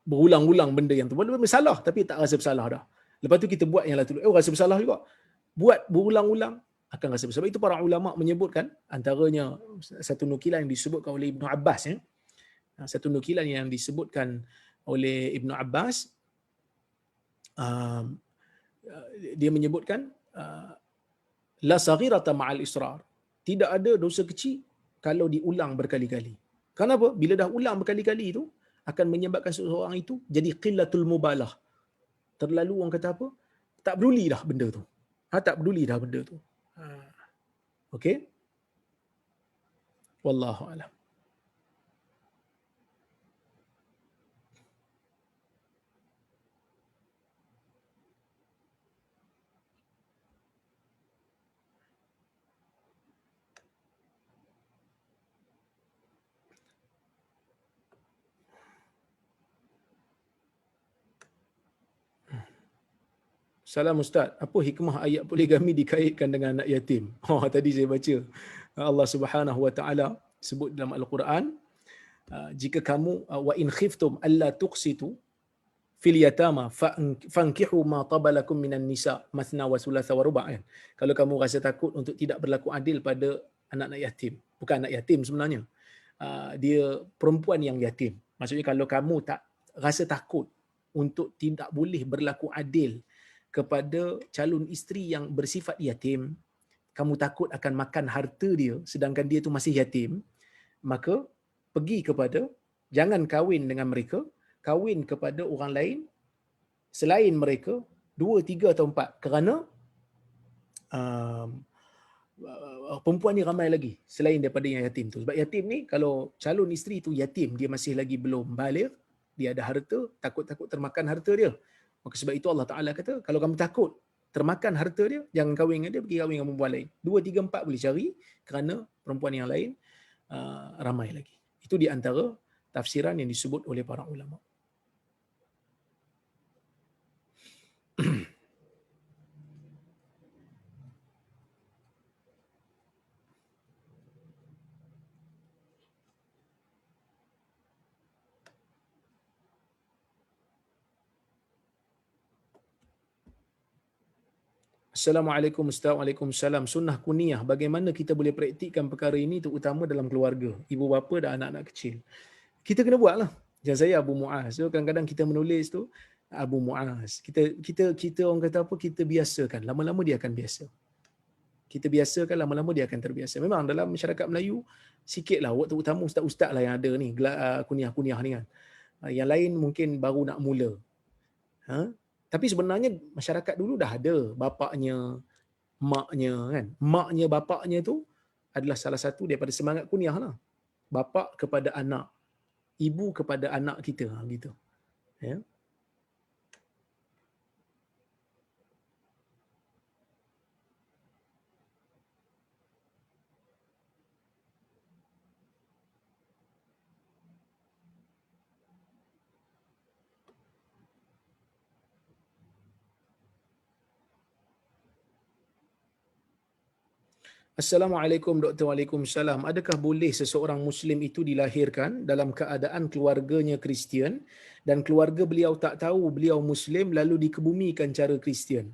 berulang-ulang benda yang tu. Benda bersalah tapi tak rasa bersalah dah. Lepas tu kita buat yang lah tu, rasa bersalah juga. Buat berulang-ulang akan rasa bersalah. Sebab itu para ulama menyebutkan, antaranya satu nukilan yang disebutkan oleh Ibnu Abbas, satu nukilan yang disebutkan oleh Ibnu Abbas, dia menyebutkan la saghirata ma'al israr. Tidak ada dosa kecil kalau diulang berkali-kali. Kenapa? Bila dah ulang berkali-kali itu akan menyebabkan seseorang itu jadi qillatul mubalah. Terlalu orang kata apa? Tak peduli dah benda tu. Tak peduli dah benda tu. Okey? Wallahu a'lam. Salam Ustaz, apa hikmah ayat poligami dikaitkan dengan anak yatim? Tadi saya baca Allah Subhanahu Wa Taala sebut dalam Al-Quran, Jika kamu wa in khiftum alla tuqsitu fil yatama fankihu ma tabalakum minan nisa mathna wa thulatha wa ruba', kan. Kalau kamu rasa takut untuk tidak berlaku adil pada anak-anak yatim, bukan anak yatim sebenarnya, dia perempuan yang yatim. Maksudnya kalau kamu tak rasa takut untuk tidak boleh berlaku adil kepada calon isteri yang bersifat yatim, kamu takut akan makan harta dia sedangkan dia tu masih yatim, maka pergi kepada, jangan kahwin dengan mereka, kahwin kepada orang lain selain mereka, 2, 3 atau 4, kerana perempuan ni ramai lagi selain daripada yang yatim tu. Sebab yatim ni, kalau calon isteri tu yatim, dia masih lagi belum baligh, dia ada harta, takut-takut termakan harta dia. Maka sebab itu Allah Ta'ala kata, kalau kamu takut termakan harta dia, jangan kahwin dengan dia, pergi kahwin dengan perempuan lain. 2, 3, 4 boleh cari, kerana perempuan yang lain ramai lagi. Itu di antara tafsiran yang disebut oleh para ulama. Assalamualaikum Ustaz. Waalaikumsalam. Sunnah kuniyah, bagaimana kita boleh praktikkan perkara ini terutama dalam keluarga, ibu bapa dan anak-anak kecil? Kita kena buat lah. Macam saya Abu Muaz. So, kadang-kadang kita menulis tu Abu Muaz. Kita orang kata apa? Kita biasakan. Lama-lama dia akan biasa. Kita biasakan, lama-lama dia akan terbiasa. Memang dalam masyarakat Melayu, sikitlah, terutama ustaz-ustaz lah yang ada ni, kunyah-kunyah ni kan. Yang lain mungkin baru nak mula. Tapi sebenarnya masyarakat dulu dah ada bapaknya, maknya kan. Maknya, bapaknya tu adalah salah satu daripada semangat kunyah lah. Bapak kepada anak, ibu kepada anak kita, gitu. Ya. Assalamualaikum Dr. Waalaikumsalam. Adakah boleh seseorang Muslim itu dilahirkan dalam keadaan keluarganya Kristian dan keluarga beliau tak tahu beliau Muslim lalu dikebumikan cara Kristian?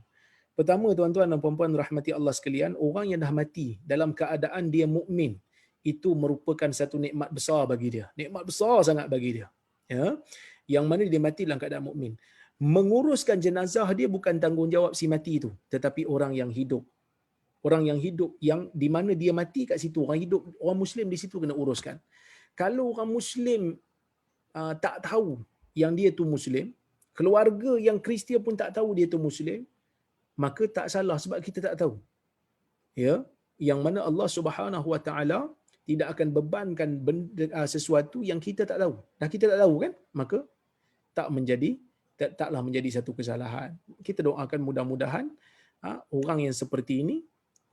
Pertama, tuan-tuan dan puan-puan rahmati Allah sekalian, orang yang dah mati dalam keadaan dia mukmin, itu merupakan satu nikmat besar bagi dia. Nikmat besar sangat bagi dia. Ya. Yang mana dia mati dalam keadaan mukmin. Menguruskan jenazah dia bukan tanggungjawab si mati itu, tetapi orang yang hidup. Orang yang hidup, yang di mana dia mati kat situ, orang hidup, orang Muslim di situ kena uruskan. Kalau orang Muslim tak tahu yang dia tu Muslim, keluarga yang Kristian pun tak tahu dia tu Muslim, maka tak salah sebab kita tak tahu. Ya, yang mana Allah Subhanahu Wa Taala tidak akan bebankan sesuatu yang kita tak tahu. Dah kita tak tahu kan? Maka taklah menjadi satu kesalahan. Kita doakan mudah-mudahan orang yang seperti ini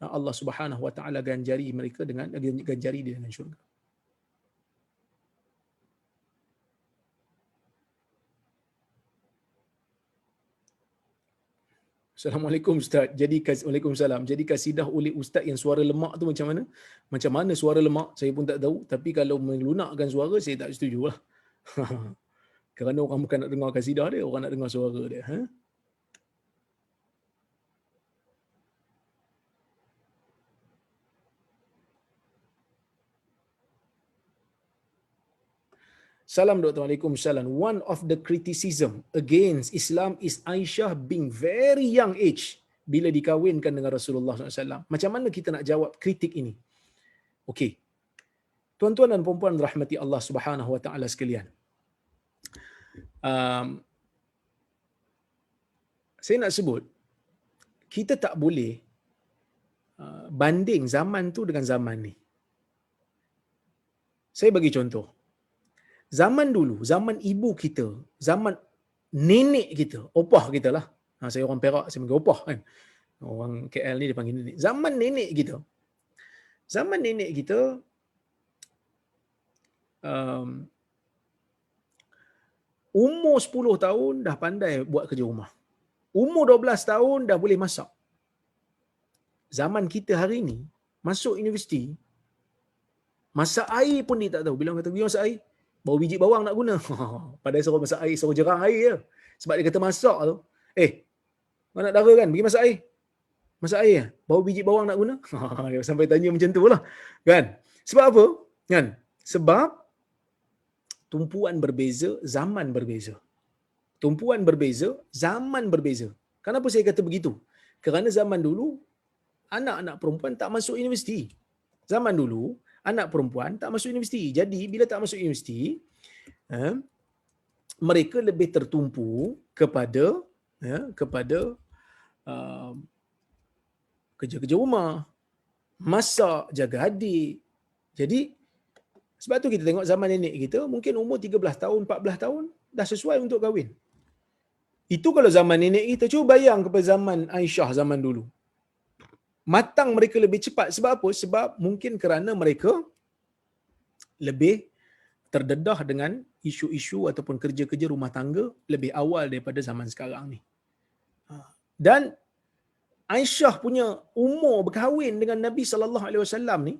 Allah Subhanahu Wa Taala ganjari mereka ganjari dia dengan syurga. Assalamualaikum Ustaz. Waalaikumsalam. Jadi kasidah oleh Ustaz yang suara lemak tu macam mana? Macam mana suara lemak? Saya pun tak tahu. Tapi kalau melunakkan suara, saya tak setuju lah. Kerana orang bukan nak dengar kasidah dia, orang nak dengar suara dia. Salam Dr. Waalaikumsalam. One of the criticism against Islam is Aisyah being very young age bila dikahwinkan dengan Rasulullah SAW. Macam mana kita nak jawab kritik ini? Okey. Tuan-tuan dan puan-puan rahmati Allah Subhanahu Wa Taala sekalian. Saya nak sebut, kita tak boleh banding zaman tu dengan zaman ni. Saya bagi contoh. Zaman dulu, zaman ibu kita, zaman nenek kita, opah kita lah. Saya orang Perak, saya panggil opah kan. Orang KL ni dia panggil nenek. Zaman nenek kita, umur 10 tahun dah pandai buat kerja rumah. Umur 12 tahun dah boleh masak. Zaman kita hari ni, masuk universiti, masak air pun dia tak tahu. Bila orang kata, pergi masak air, bau biji bawang nak guna. Padahal suruh masak air, suruh jerang air je. Sebab dia kata masak tu, mana nak dara kan, pergi masak air. Masak air, bau biji bawang nak guna. Sampai tanya macam tu lah. Kan? Sebab apa? Kan? Sebab tumpuan berbeza, zaman berbeza. Tumpuan berbeza, zaman berbeza. Kenapa saya kata begitu? Kerana zaman dulu, anak-anak perempuan tak masuk universiti. Zaman dulu, anak perempuan tak masuk universiti. Jadi, bila tak masuk universiti, mereka lebih tertumpu kepada kerja-kerja rumah, masak, jaga adik. Jadi, sebab tu kita tengok zaman nenek kita, mungkin umur 13 tahun, 14 tahun, dah sesuai untuk kahwin. Itu kalau zaman nenek kita. Cuba bayang kepada zaman Aisyah zaman dulu. Matang mereka lebih cepat. Sebab apa? Sebab mungkin kerana mereka lebih terdedah dengan isu-isu ataupun kerja-kerja rumah tangga lebih awal daripada zaman sekarang ni. Dan Aisyah punya umur berkahwin dengan Nabi SAW ni,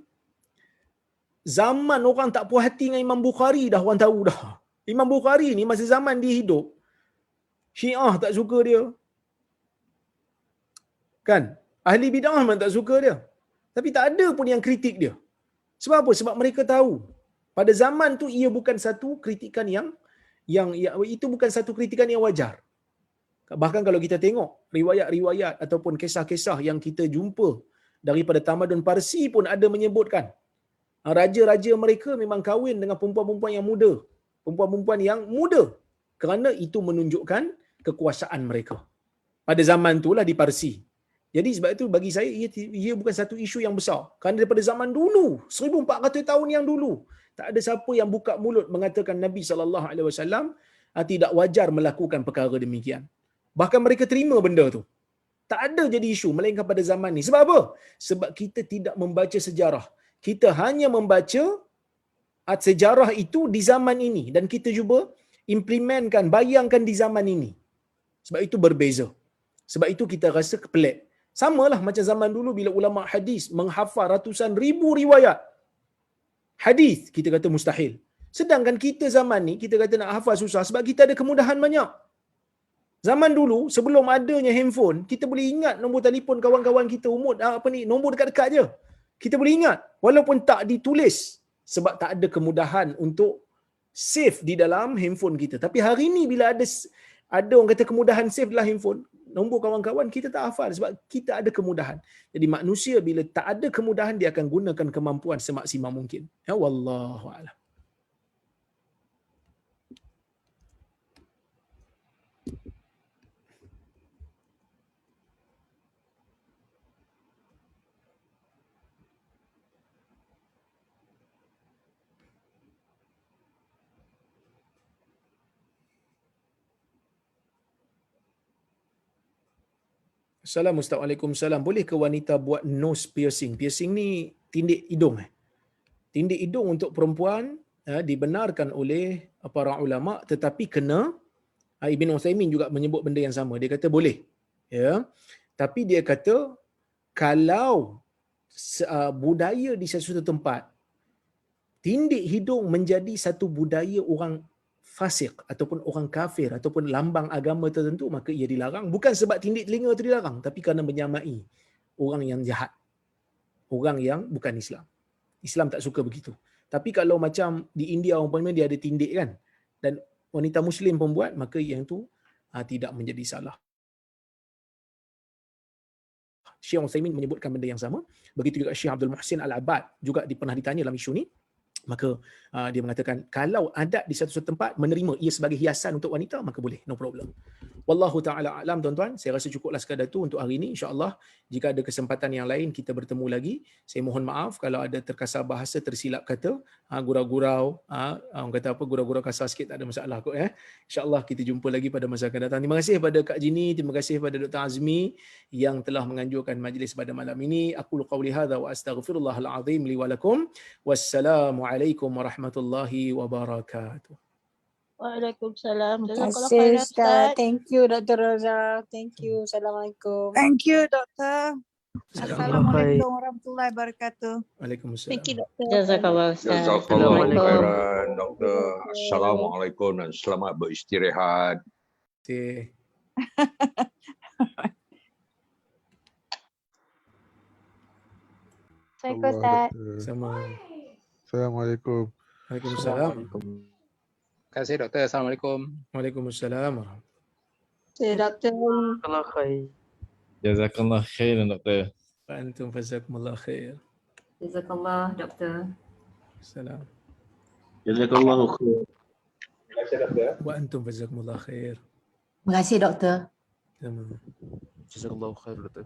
zaman orang tak puas hati dengan Imam Bukhari dah, orang tahu dah. Imam Bukhari ni masa zaman dia hidup, Syiah tak suka dia. Kan? Ahli bid'ah memang tak suka dia. Tapi tak ada pun yang kritik dia. Sebab apa? Sebab mereka tahu pada zaman tu ia bukan satu kritikan yang itu bukan satu kritikan yang wajar. Bahkan kalau kita tengok riwayat-riwayat ataupun kisah-kisah yang kita jumpa daripada tamadun Parsi pun ada menyebutkan raja-raja mereka memang kahwin dengan perempuan-perempuan yang muda. Perempuan-perempuan yang muda. Kerana itu menunjukkan kekuasaan mereka. Pada zaman itulah di Parsi. Jadi sebab itu bagi saya ia bukan satu isu yang besar. Kerana daripada zaman dulu, 1400 tahun yang dulu, tak ada siapa yang buka mulut mengatakan Nabi SAW tidak wajar melakukan perkara demikian. Bahkan mereka terima benda tu. Tak ada jadi isu melainkan pada zaman ni. Sebab apa? Sebab kita tidak membaca sejarah. Kita hanya membaca sejarah itu di zaman ini dan kita cuba implementkan, bayangkan di zaman ini. Sebab itu berbeza. Sebab itu kita rasa pelik. Samalah macam zaman dulu bila ulama hadis menghafal ratusan ribu riwayat hadis, kita kata mustahil. Sedangkan kita zaman ni kita kata nak hafal susah sebab kita ada kemudahan banyak. Zaman dulu sebelum adanya handphone, kita boleh ingat nombor telefon kawan-kawan kita, nombor dekat-dekat je. Kita boleh ingat walaupun tak ditulis sebab tak ada kemudahan untuk save di dalam handphone kita. Tapi hari ni bila ada orang kata kemudahan save dalam handphone, nombor kawan-kawan kita tak hafal sebab kita ada kemudahan. Jadi manusia bila tak ada kemudahan dia akan gunakan kemampuan semaksimal mungkin. Ya wallahu a'lam. Assalamualaikum. Boleh ke wanita buat nose piercing? Piercing ni tindik hidung. Tindik hidung untuk perempuan dibenarkan oleh para ulama, tetapi kena, Ibn Uthaymin juga menyebut benda yang sama. Dia kata boleh. Ya. Tapi dia kata kalau budaya di sesuatu tempat tindik hidung menjadi satu budaya orang fasik ataupun orang kafir ataupun lambang agama tertentu, maka ia dilarang. Bukan sebab tindik telinga itu dilarang, tapi kerana menyamai orang yang jahat, orang yang bukan Islam. Islam tak suka begitu. Tapi kalau macam di India umpamanya dia ada tindik kan, dan wanita Muslim pun buat, maka yang tu tidak menjadi salah. Syekh Uthaymin menyebutkan benda yang sama. Begitu juga Syekh Abdul Muhsin Al-Abbad juga pernah ditanya dalam isu ni. Maka dia mengatakan kalau adat di satu tempat menerima ia sebagai hiasan untuk wanita, maka boleh, no problem. Wallahu ta'ala a'lam tuan-tuan. Saya rasa cukuplah sekadar itu untuk hari ini. InsyaAllah jika ada kesempatan yang lain kita bertemu lagi. Saya mohon maaf kalau ada terkasar bahasa, tersilap kata, gurau-gurau, orang kata apa, gurau-gurau kasar sikit, tak ada masalah kot. InsyaAllah kita jumpa lagi pada masa akan datang. Terima kasih kepada Kak Jini, terima kasih kepada Dr. Azmi yang telah menganjurkan majlis pada malam ini. Aqulu qawli hadza wa astaghfirullahal azim li wa lakum. Wassalamualaikum warahmatullahi wabarakatuh. Waalaikumsalam. Terima kasih Ustaz. Thank you Dr. Roza. Thank you. Assalamualaikum. Thank you Doktor. Assalamualaikum warahmatullahi wabarakatuh. Waalaikumsalam. Thank you, Doktor. Jazakallah Ustaz. Jazakallah khairan. doktor. Assalamualaikum dan selamat beristirahat. Terima Assalamualaikum Ustaz. sama. Assalamualaikum. Waalaikumsalam. Terima kasih doktor. Assalamualaikum. Waalaikumsalam. Saya doktor. Allah khair. Jazakallah khairan doktor. Wa antum fazakumullah khair. Jazakallah doktor. Salam. Jazakallahu khair. Wa antum fazakumullah khair. Terima kasih doktor. Sama. Jazakallahu khair doktor.